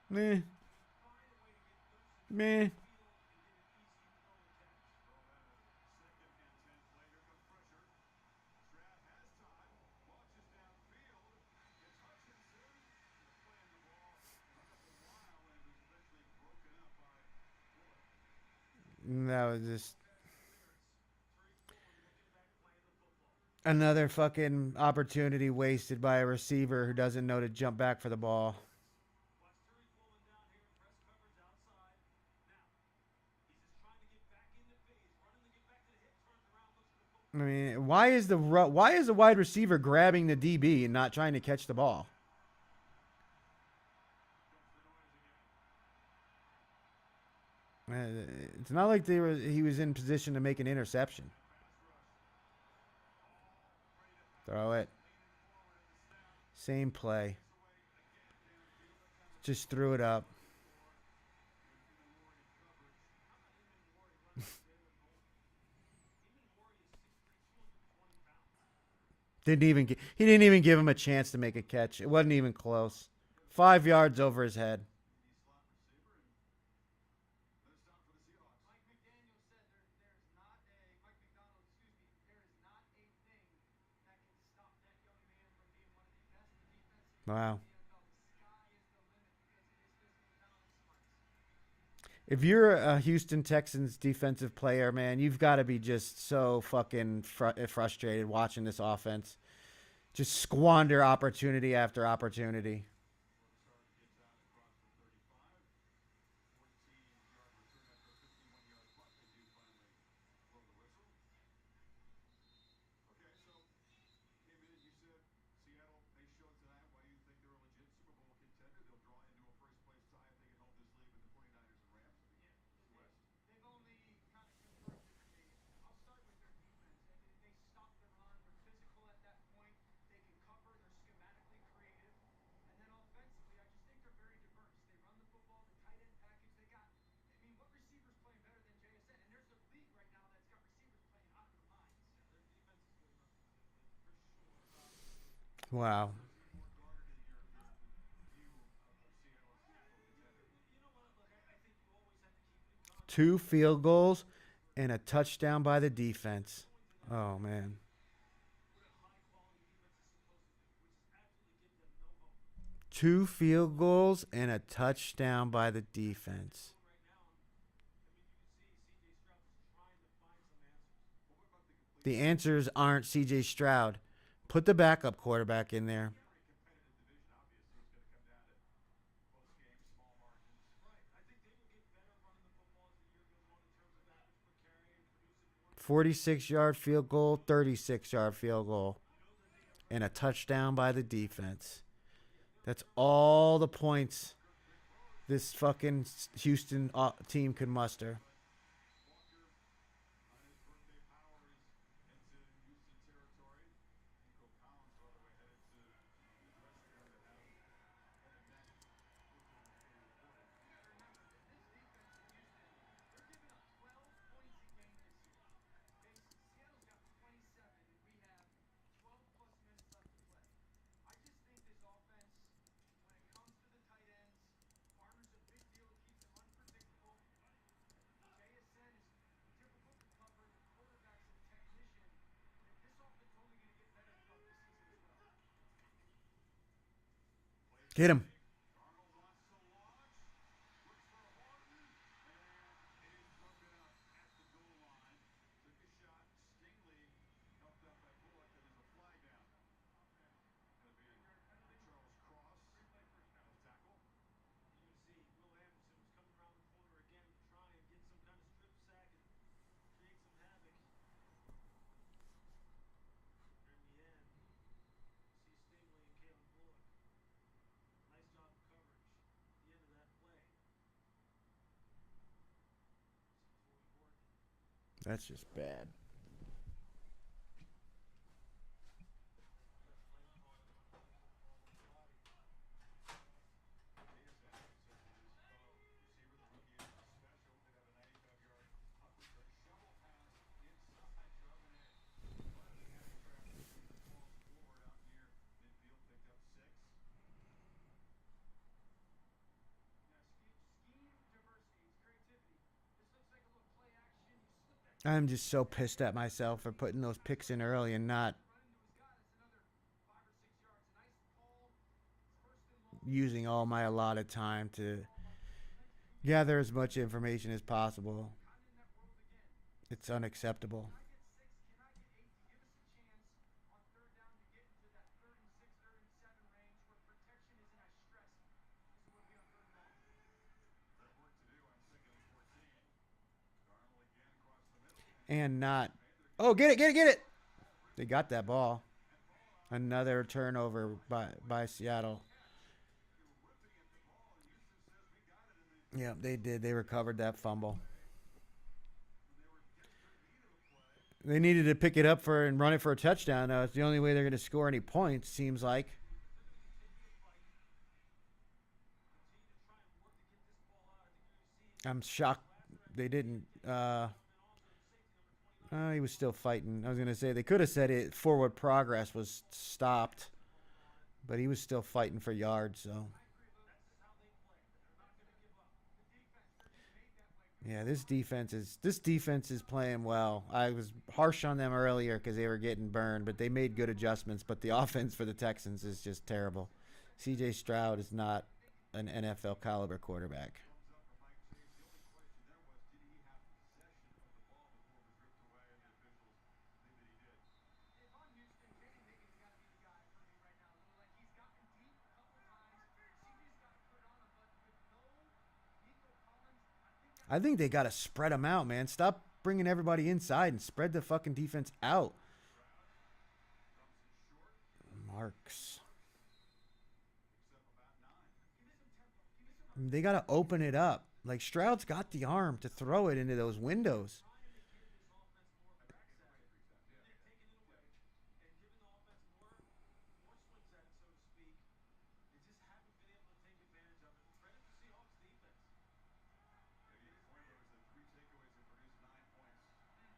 Meh. Meh. That was just another fucking opportunity wasted by a receiver who doesn't know to jump back for the ball. I mean, why is the wide receiver grabbing the DB and not trying to catch the ball? It's not like he was in position to make an interception. Throw it. Same play. Just threw it up. He didn't even give him a chance to make a catch. It wasn't even close. 5 yards over his head. Wow. If you're a Houston Texans defensive player, man, you've got to be just so fucking frustrated watching this offense just squander opportunity after opportunity. Wow. 2 field goals and a touchdown by the defense. Oh, man. 2 field goals and a touchdown by the defense. The answers aren't CJ Stroud. Put the backup quarterback in there. 46-yard field goal, 36-yard field goal, and a touchdown by the defense. That's all the points this fucking Houston team could muster. Get him. That's just bad. I'm just so pissed at myself for putting those picks in early and not using all my allotted time to gather as much information as possible. It's unacceptable. And not. Oh, get it, get it, get it! They got that ball. Another turnover by Seattle. Yeah, they did. They recovered that fumble. They needed to pick it up for and run it for a touchdown. It's the only way they're going to score any points, seems like. I'm shocked they didn't. He was still fighting. I was going to say they could have said it forward progress was stopped, but he was still fighting for yards. So yeah, this defense is playing well. I was harsh on them earlier because they were getting burned, but they made good adjustments. But the offense for the Texans is just terrible. C.J. Stroud is not an NFL caliber quarterback. I think they got to spread them out, man. Stop bringing everybody inside and spread the fucking defense out. Marks. They got to open it up. Like Stroud's got the arm to throw it into those windows.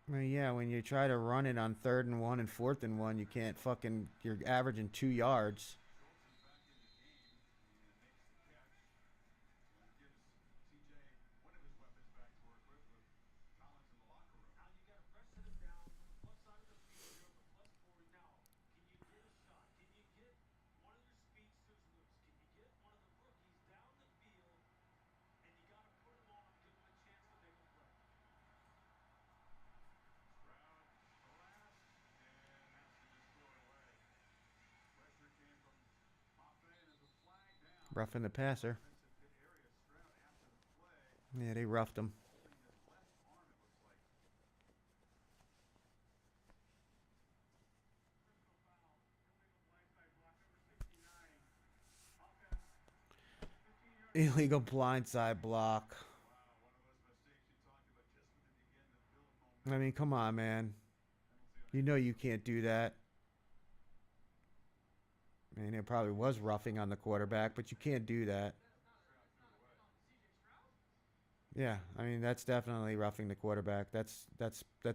I mean, yeah, when you try to run it on 3rd and 1 and 4th and 1, you can't fucking. You're averaging 2 yards. Roughing the passer. Yeah, they roughed him. Illegal blindside block. I mean, come on, man. You know you can't do that. I mean, it probably was roughing on the quarterback, but you can't do that. Yeah, I mean that's definitely roughing the quarterback. That's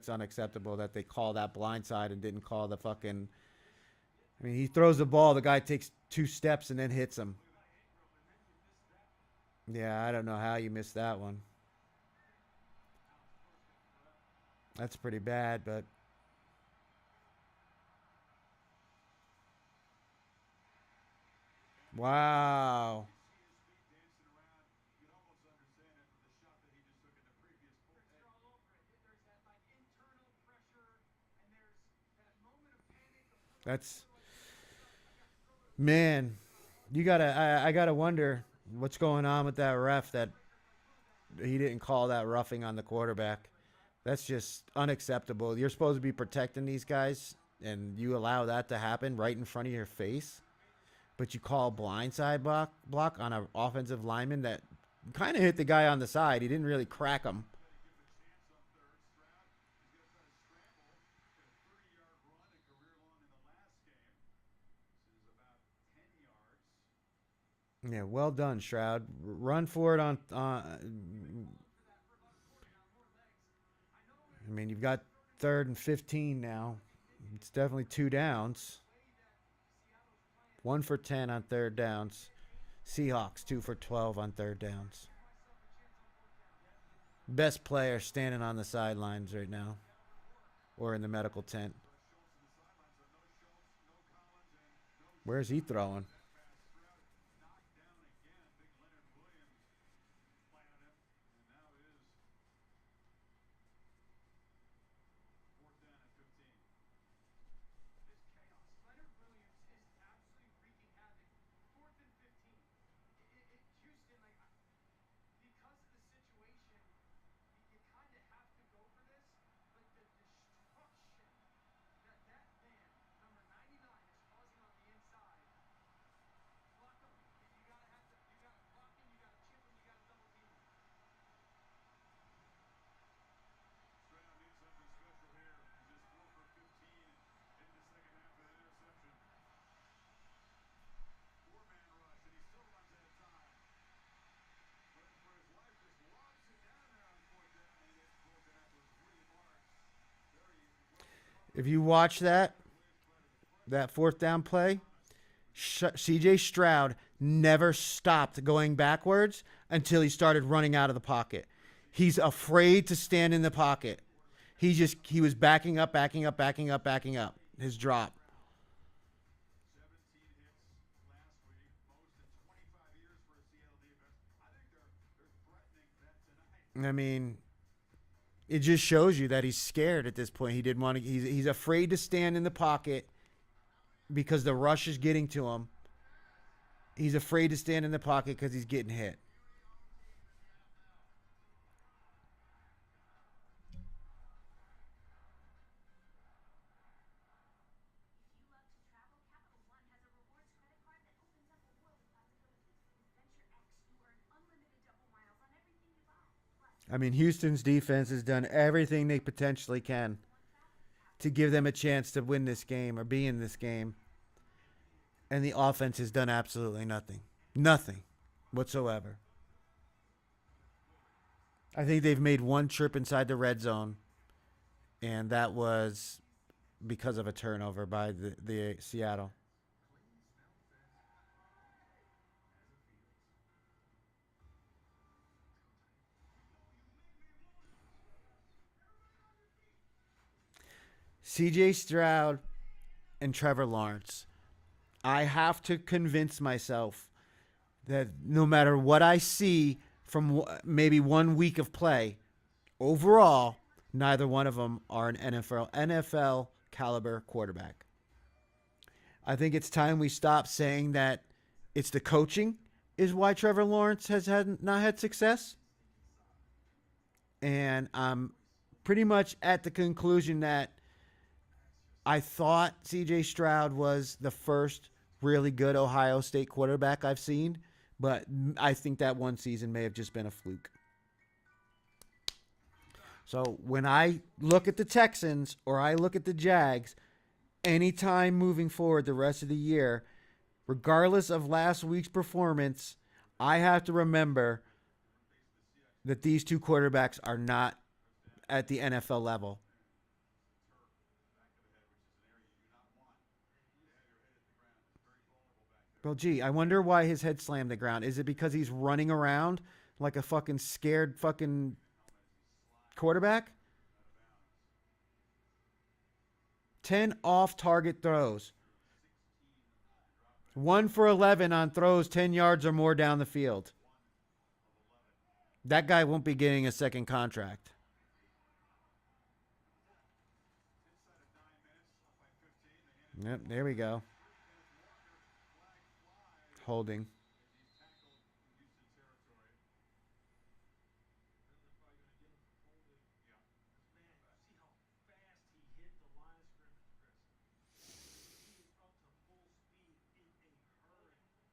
unacceptable that they call that blindside and didn't call the fucking. I mean, he throws the ball, the guy takes 2 steps and then hits him. Yeah, I don't know how you missed that one. That's pretty bad, but wow. That's man. You gotta. I gotta wonder what's going on with that ref that he didn't call that roughing on the quarterback. That's just unacceptable. You're supposed to be protecting these guys, and you allow that to happen right in front of your face. But you call blindside block on an offensive lineman that kind of hit the guy on the side. He didn't really crack him. Yeah, well done, Stroud. Run for it on. I mean, you've got 3rd and 15 now. It's definitely 2 downs. 1 for 10 on 3rd downs. Seahawks 2 for 12 on 3rd downs. Best player standing on the sidelines right now, or in the medical tent. Where's he throwing? If you watch that 4th down play, CJ Stroud never stopped going backwards until he started running out of the pocket. He's afraid to stand in the pocket. He was backing up. His drop. I mean, it just shows you that he's scared at this point. He didn't want to. He's afraid to stand in the pocket because the rush is getting to him. He's afraid to stand in the pocket because he's getting hit. I mean, Houston's defense has done everything they potentially can to give them a chance to win this game or be in this game. And the offense has done absolutely nothing. Nothing whatsoever. I think they've made one trip inside the red zone, and that was because of a turnover by the Seattle. CJ Stroud and Trevor Lawrence. I have to convince myself that no matter what I see from maybe 1 week of play, overall, neither one of them are an NFL caliber quarterback. I think it's time we stop saying that it's the coaching is why Trevor Lawrence has not had success. And I'm pretty much at the conclusion that I thought C.J. Stroud was the first really good Ohio State quarterback I've seen, but I think that one season may have just been a fluke. So when I look at the Texans or I look at the Jags, anytime moving forward the rest of the year, regardless of last week's performance, I have to remember that these two quarterbacks are not at the NFL level. Well, gee, I wonder why his head slammed the ground. Is it because he's running around like a fucking scared fucking quarterback? 10 off-target throws. 1 for 11 on throws 10 yards or more down the field. That guy won't be getting a second contract. Yep, there we go. Holding.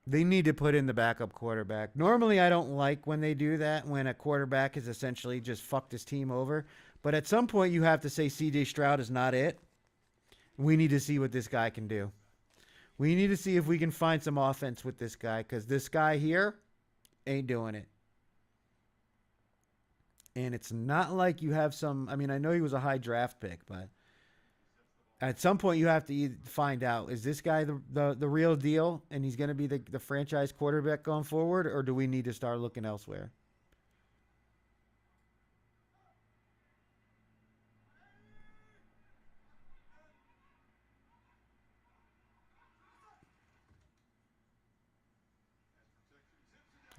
They need to put in the backup quarterback. Normally, I don't like when they do that, when a quarterback has essentially just fucked his team over. But at some point, you have to say C.J. Stroud is not it. We need to see what this guy can do. We need to see if we can find some offense with this guy because this guy here ain't doing it. And it's not like you have some. I mean, I know he was a high draft pick, but at some point you have to find out, is this guy the real deal and he's going to be the franchise quarterback going forward, or do we need to start looking elsewhere?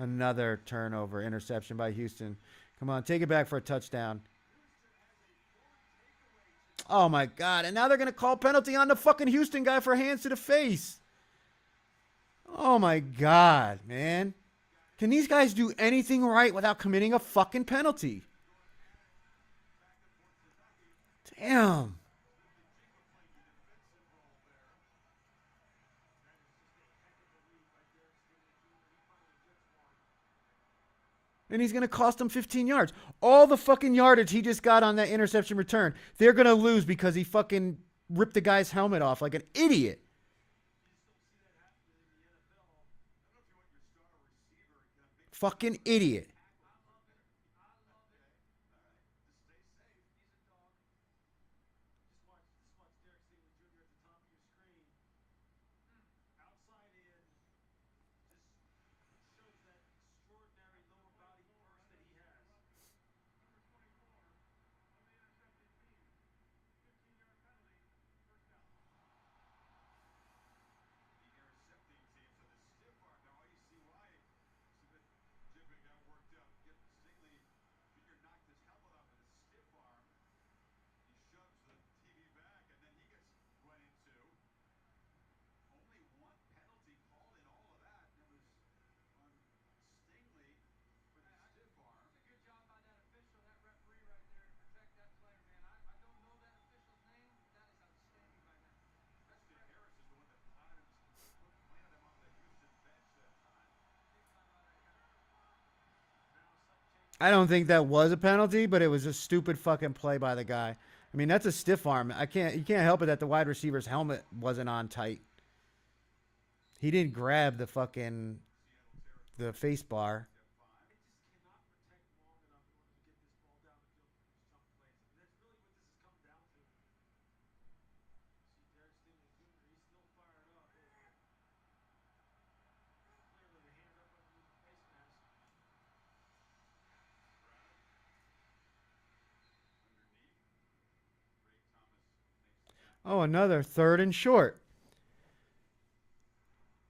Another turnover, interception by Houston. Come on, take it back for a touchdown. Oh my God. And now they're going to call penalty on the fucking Houston guy for hands to the face. Oh my God, man. Can these guys do anything right without committing a fucking penalty? Damn. And he's going to cost them 15 yards. All the fucking yardage he just got on that interception return, they're going to lose because he fucking ripped the guy's helmet off like an idiot. Fucking idiot. I don't think that was a penalty, but it was a stupid fucking play by the guy. I mean, that's a stiff arm. You can't help it that the wide receiver's helmet wasn't on tight. He didn't grab the face bar. Oh, another third and short.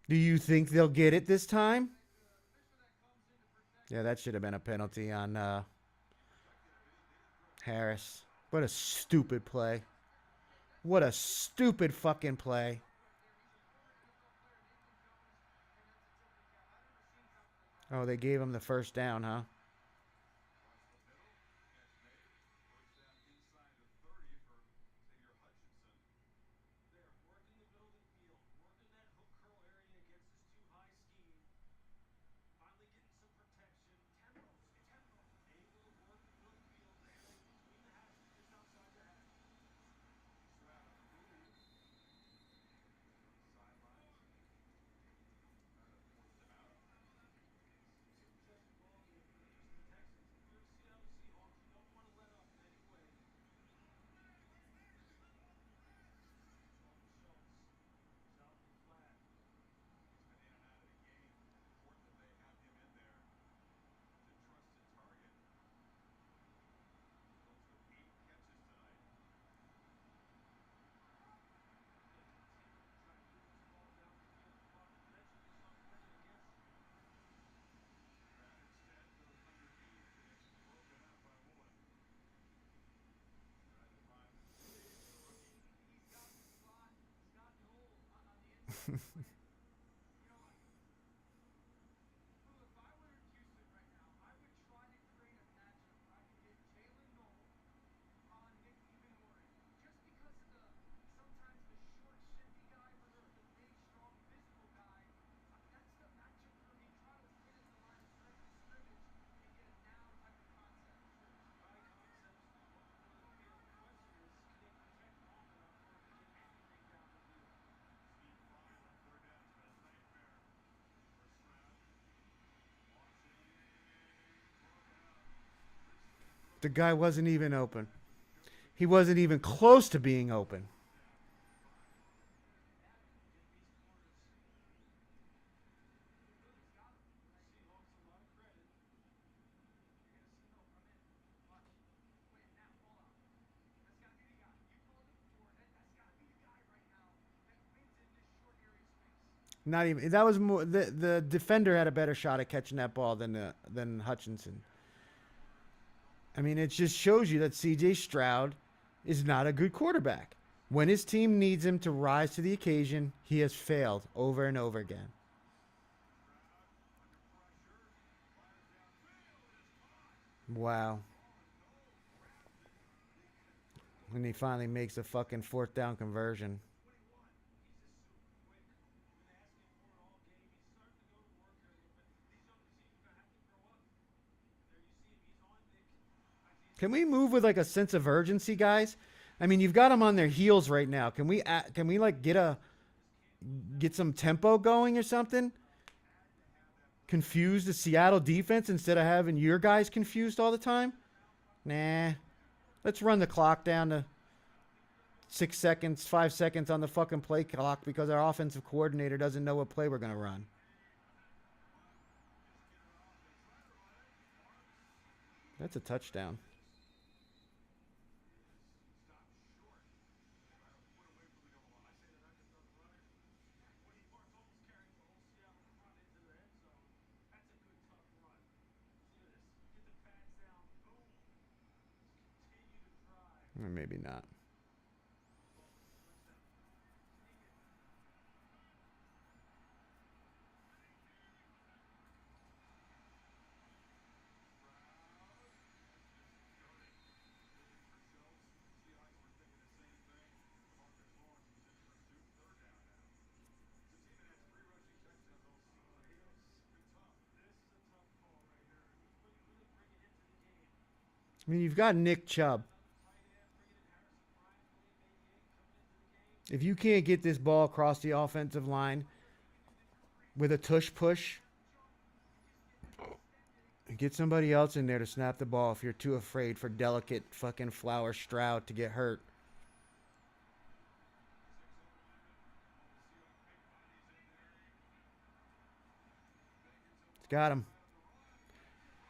Do you think they'll get it this time? Yeah, that should have been a penalty on Harris. What a stupid play. What a stupid fucking play. Oh, they gave him the first down, huh? The guy wasn't even open. He wasn't even close to being open. Not even that was more the defender had a better shot at catching that ball than Hutchinson. I mean, it just shows you that C.J. Stroud is not a good quarterback. When his team needs him to rise to the occasion, he has failed over and over again. Wow. When he finally makes a fucking fourth down conversion. Can we move with like a sense of urgency, guys? I mean, you've got them on their heels right now. Can we like get some tempo going or something? Confuse the Seattle defense instead of having your guys confused all the time? Nah. Let's run the clock down to 6 seconds, 5 seconds on the fucking play clock because our offensive coordinator doesn't know what play we're going to run. That's a touchdown. Or maybe not. I mean, you've got Nick Chubb. If you can't get this ball across the offensive line with a tush push, get somebody else in there to snap the ball if you're too afraid for delicate fucking Flower Stroud to get hurt. Got him.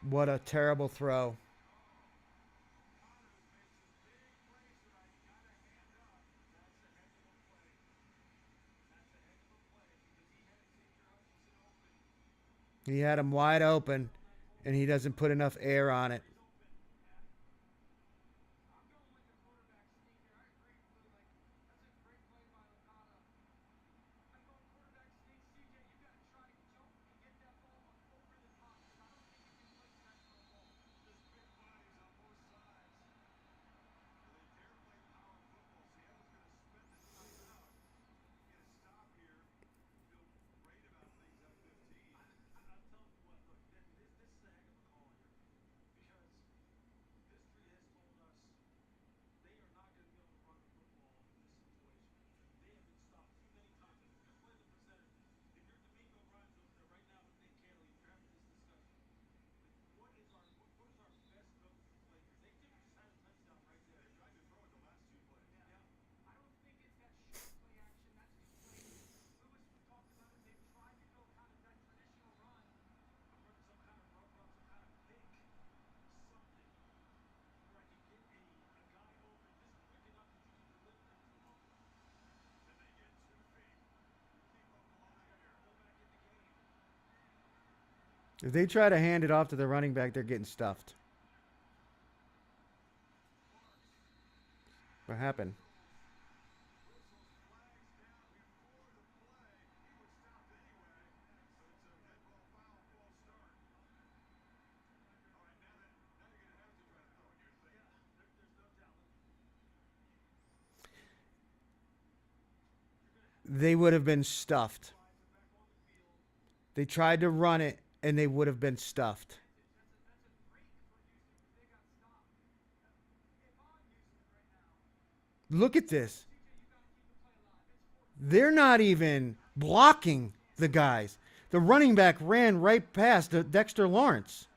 What a terrible throw. He had him wide open, and he doesn't put enough air on it. If they try to hand it off to the running back, they're getting stuffed. What happened? They would have been stuffed. They tried to run it, and they would have been stuffed. Look at this. They're not even blocking the guys. The running back ran right past Dexter Lawrence.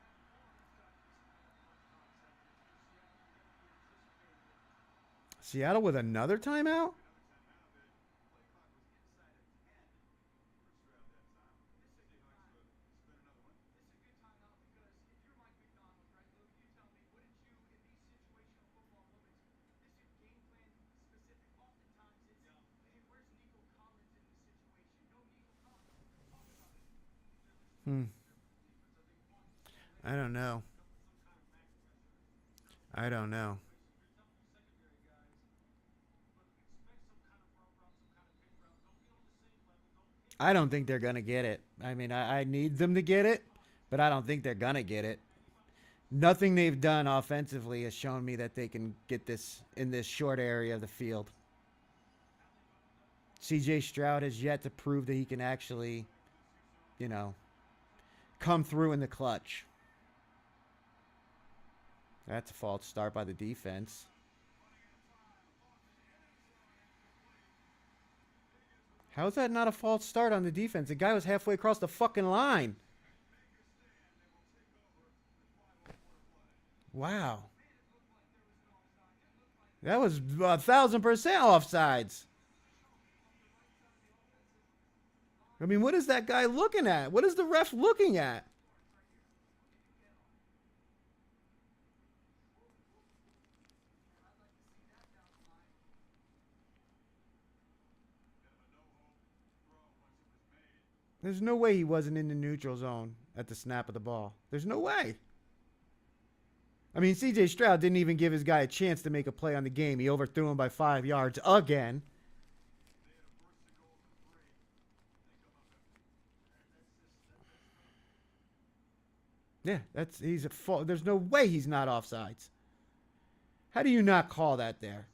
Seattle with another timeout? Hmm. I don't know. I don't know. I don't think they're going to get it. I mean, I need them to get it, but I don't think they're going to get it. Nothing they've done offensively has shown me that they can get this in this short area of the field. CJ Stroud has yet to prove that he can actually, you know, come through in the clutch. That's a false start by the defense. How is that not a false start on the defense? The guy was halfway across the fucking line. Wow. That was 1,000% offsides. I mean, what is that guy looking at? What is the ref looking at? There's no way he wasn't in the neutral zone at the snap of the ball. There's no way. I mean, CJ Stroud didn't even give his guy a chance to make a play on the game. He overthrew him by 5 yards again. Yeah, he's a fault. There's no way he's not offsides. How do you not call that there?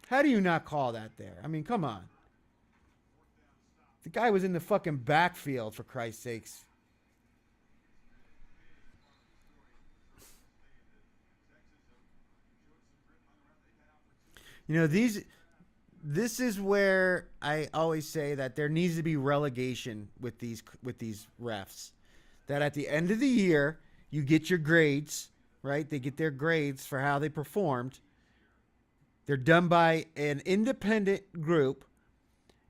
How do you not call that there? I mean, come on. The guy was in the fucking backfield, for Christ's sakes. You know, this is where I always say that there needs to be relegation with these refs. That at the end of the year, you get your grades, right? They get their grades for how they performed. They're done by an independent group,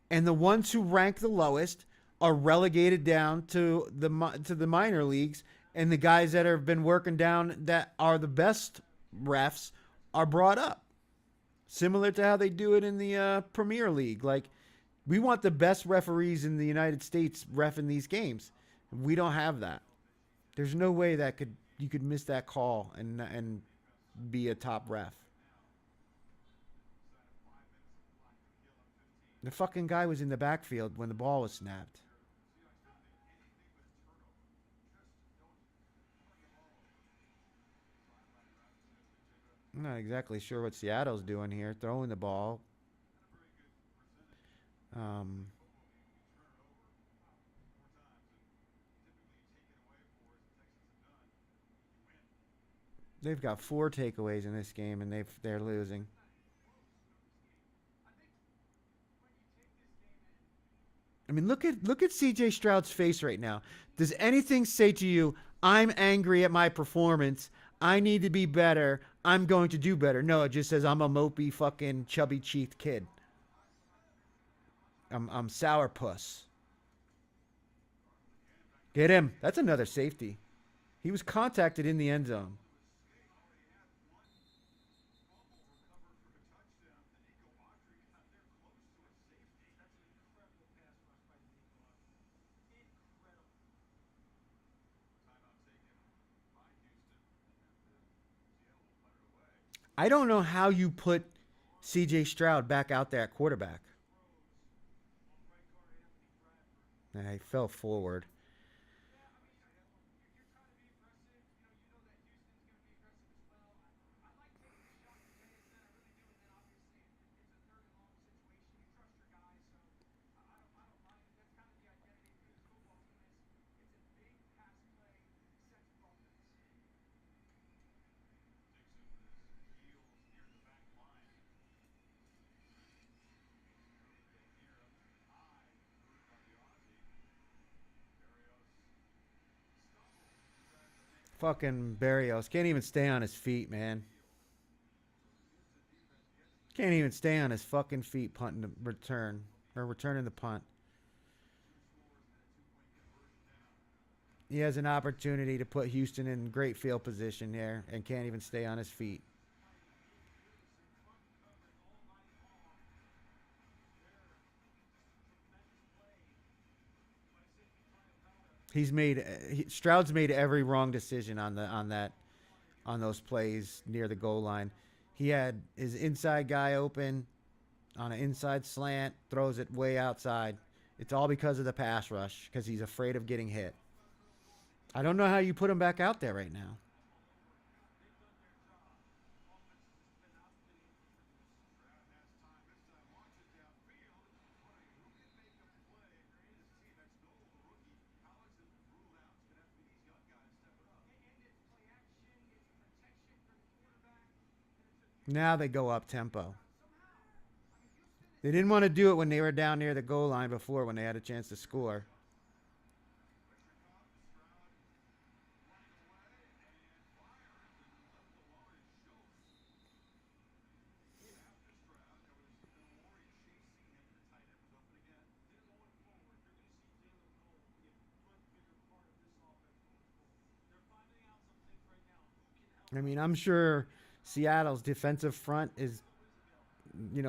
and the ones who rank the lowest are relegated down to the minor leagues, and the guys that have been working down that are the best refs are brought up. Similar to how they do it in the Premier League. Like, we want the best referees in the United States reffing these games. We don't have that. There's no way that you could miss that call and be a top ref. The fucking guy was in the backfield when the ball was snapped. I'm not exactly sure what Seattle's doing here, throwing the ball. Um, they've got 4 takeaways in this game, and they're losing. I mean, look at C.J. Stroud's face right now. Does anything say to you, "I'm angry at my performance. I need to be better. I'm going to do better"? No, it just says, "I'm a mopey fucking chubby cheeked kid. I'm sourpuss." Get him. That's another safety. He was contacted in the end zone. I don't know how you put C.J. Stroud back out there at quarterback. He fell forward. Fucking Barrios can't even stay on his feet, man. Can't even stay on his fucking feet punting the return or returning the punt. He has an opportunity to put Houston in great field position there and can't even stay on his feet. Stroud's made every wrong decision on those plays near the goal line. He had his inside guy open on an inside slant, throws it way outside. It's all because of the pass rush because he's afraid of getting hit. I don't know how you put him back out there right now. Now they go up tempo. They didn't want to do it when they were down near the goal line before when they had a chance to score. I mean, I'm sure Seattle's defensive front is,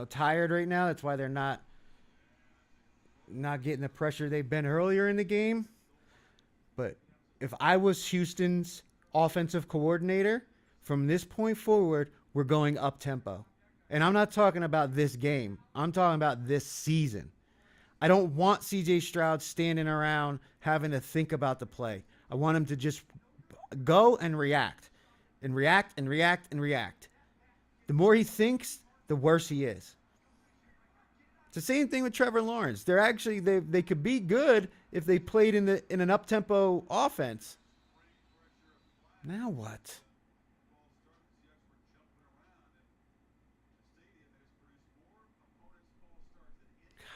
tired right now. That's why they're not getting the pressure they've been earlier in the game. But if I was Houston's offensive coordinator, from this point forward, we're going up tempo. And I'm not talking about this game. I'm talking about this season. I don't want CJ Stroud standing around having to think about the play. I want him to just go and react. And react and react and react. The more he thinks, the worse he is. It's the same thing with Trevor Lawrence. They could be good if they played in an up tempo offense. Now what?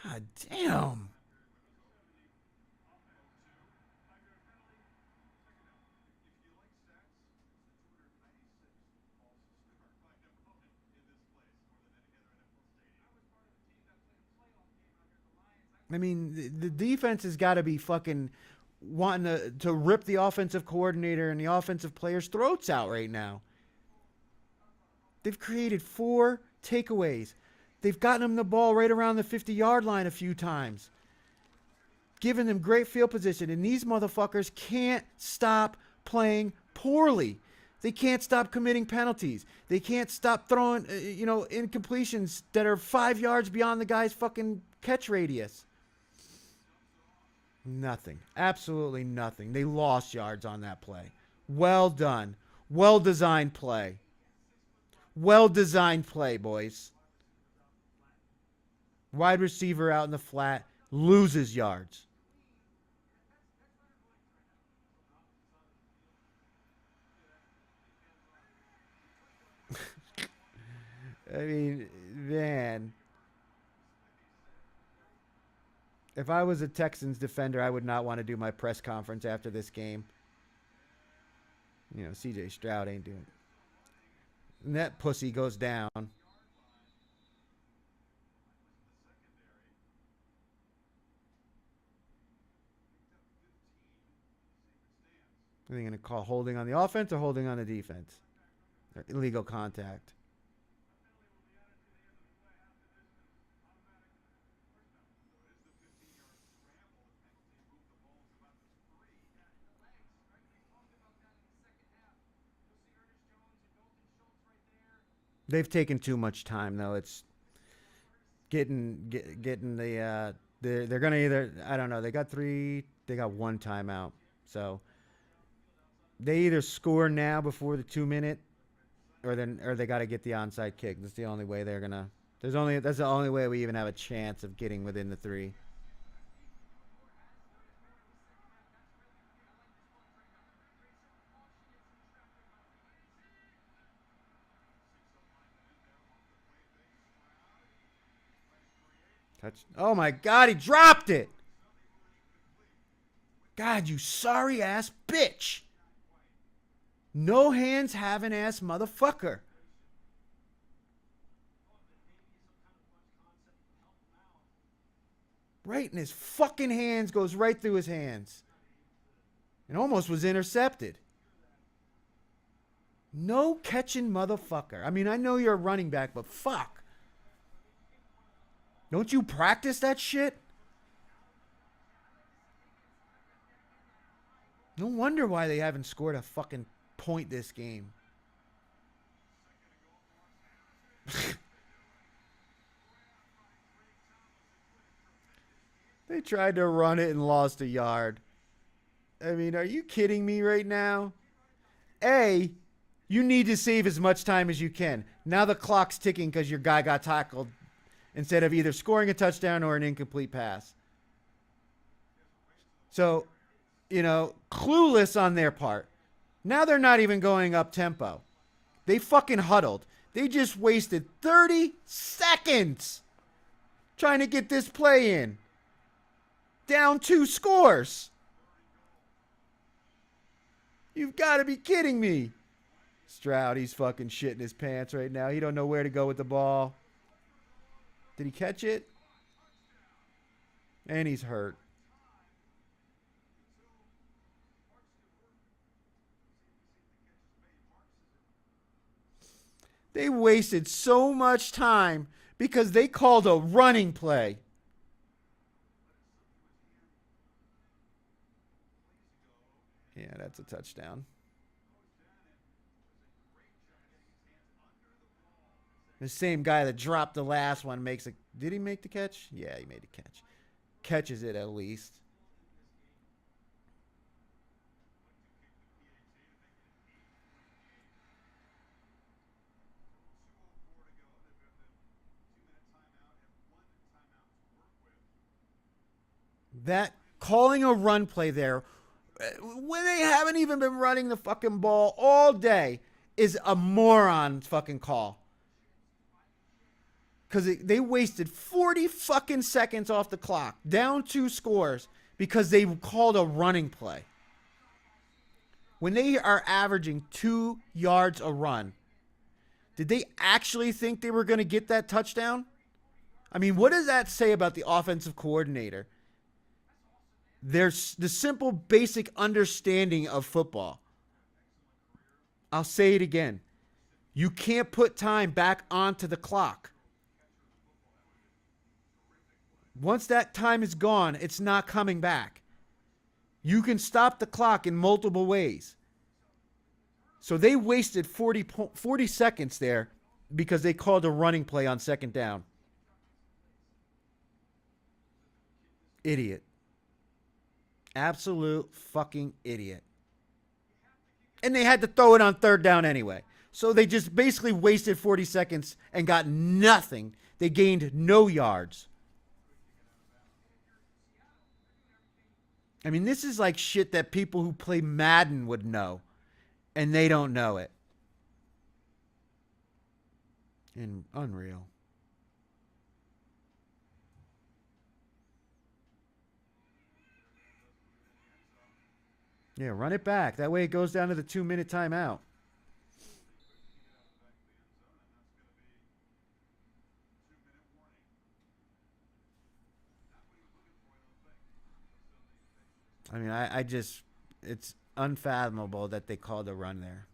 God damn. I mean, the defense has got to be fucking wanting to rip the offensive coordinator and the offensive players' throats out right now. They've created 4 takeaways. They've gotten them the ball right around the 50-yard line a few times, giving them great field position. And these motherfuckers can't stop playing poorly. They can't stop committing penalties. They can't stop throwing, incompletions that are 5 yards beyond the guy's fucking catch radius. Nothing. Absolutely nothing. They lost yards on that play. Well done. Well designed play. Well designed play, boys. Wide receiver out in the flat loses yards. I mean, man. If I was a Texans defender, I would not want to do my press conference after this game. CJ Stroud ain't doing it. And that pussy goes down. Are they going to call holding on the offense or holding on the defense? Or illegal contact. They've taken too much time, though. It's getting the they're gonna either, I don't know, they got 1 timeout, so they either score now before the 2 minute, or they got to get the onside kick. That's the only way they're gonna. That's the only way we even have a chance of getting within the 3. Touch. Oh my God, he dropped it. God, you sorry ass bitch. No hands having ass motherfucker. Right in his fucking hands, goes right through his hands. And almost was intercepted. No catching motherfucker. I mean, I know you're a running back, but fuck. Don't you practice that shit? No wonder why they haven't scored a fucking point this game. They tried to run it and lost a yard. I mean, are you kidding me right now? A, you need to save as much time as you can. Now the clock's ticking because your guy got tackled instead of either scoring a touchdown or an incomplete pass. So, clueless on their part. Now they're not even going up tempo. They fucking huddled. They just wasted 30 seconds trying to get this play in. Down 2 scores. You've got to be kidding me. Stroud, he's fucking shitting his pants right now. He don't know where to go with the ball. Did he catch it? And he's hurt. They wasted so much time because they called a running play. Yeah, that's a touchdown. The same guy that dropped the last one makes a... Did he make the catch? Yeah, he made the catch. Catches it at least. That calling a run play there when they haven't even been running the fucking ball all day is a moron fucking call. Because they wasted 40 fucking seconds off the clock, down 2 scores, because they called a running play. When they are averaging 2 yards a run, did they actually think they were going to get that touchdown? I mean, what does that say about the offensive coordinator? There's the simple, basic understanding of football. I'll say it again. You can't put time back onto the clock. Once that time is gone, it's not coming back. You can stop the clock in multiple ways. So they wasted 40 seconds there because they called a running play on second down. Idiot. Absolute fucking idiot. And they had to throw it on third down anyway. So they just basically wasted 40 seconds and got nothing. They gained no yards. I mean, this is like shit that people who play Madden would know. And they don't know it. And unreal. Yeah, run it back. That way it goes down to the 2-minute timeout. I mean, I just, it's unfathomable that they called a run there.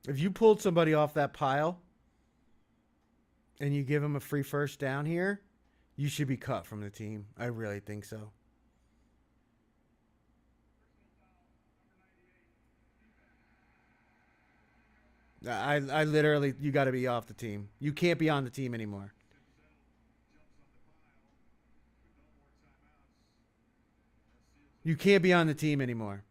If you pulled somebody off that pile and you give them a free first down here, you should be cut from the team. I really think so. I literally, you got to be off the team. You can't be on the team anymore. You can't be on the team anymore.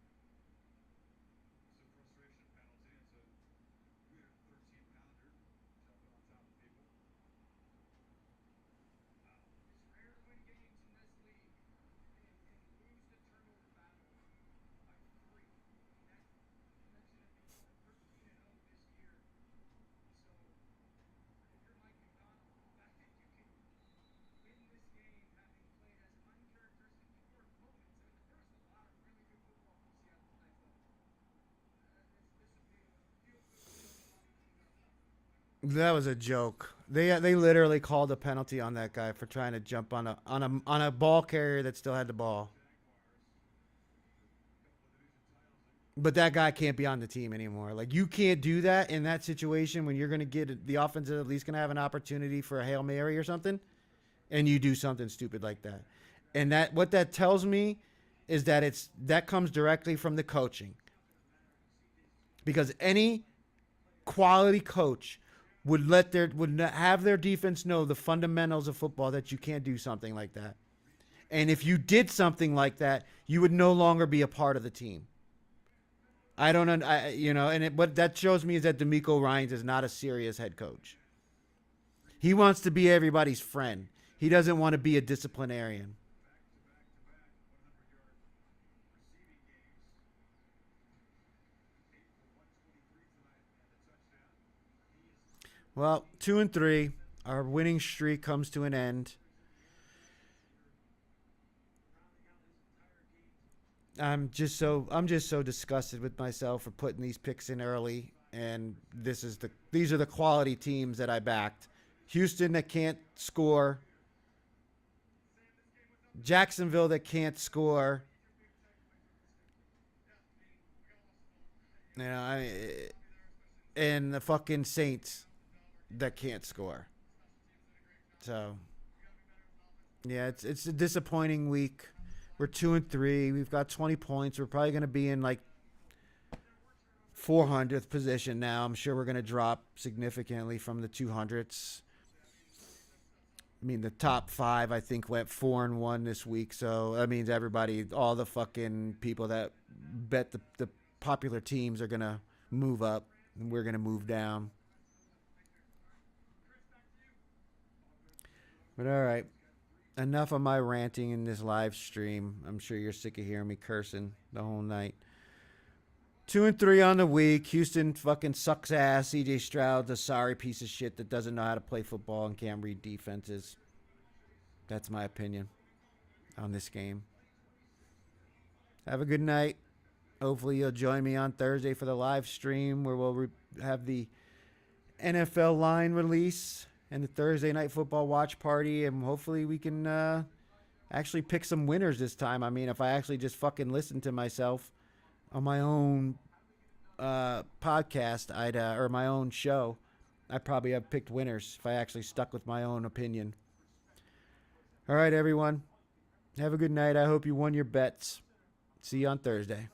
That was a joke. They literally called a penalty on that guy for trying to jump on a ball carrier that still had the ball. But that guy can't be on the team anymore. Like, you can't do that in that situation when you're going to get the offense is at least going to have an opportunity for a Hail Mary or something, and you do something stupid like that. And that what that tells me is that that comes directly from the coaching. Because any quality coach would have their defense know the fundamentals of football, that you can't do something like that. And if you did something like that, you would no longer be a part of the team. I don't, what that shows me is that D'Amico Ryans is not a serious head coach. He wants to be everybody's friend. He doesn't want to be a disciplinarian. Well, 2-3, our winning streak comes to an end. I'm just so disgusted with myself for putting these picks in early, and these are the quality teams that I backed. Houston that can't score, Jacksonville that can't score. And the fucking Saints that can't score. So, yeah, it's a disappointing week. We're 2-3. We've got 20 points. We're probably going to be in like 400th position now. I'm sure we're going to drop significantly from the 200s. I mean, the top 5, I think, went 4-1 this week. So that means everybody, all the fucking people that bet the popular teams are going to move up, and we're going to move down. But all right. Enough of my ranting in this live stream. I'm sure you're sick of hearing me cursing the whole night. 2-3 on the week. Houston fucking sucks ass. CJ Stroud's a sorry piece of shit that doesn't know how to play football and can't read defenses. That's my opinion on this game. Have a good night. Hopefully you'll join me on Thursday for the live stream where we'll have the NFL line release and the Thursday night football watch party, and hopefully we can actually pick some winners this time. I mean, if I actually just fucking listen to myself on my own podcast, or my own show, I probably have picked winners if I actually stuck with my own opinion. All right, everyone. Have a good night. I hope you won your bets. See you on Thursday.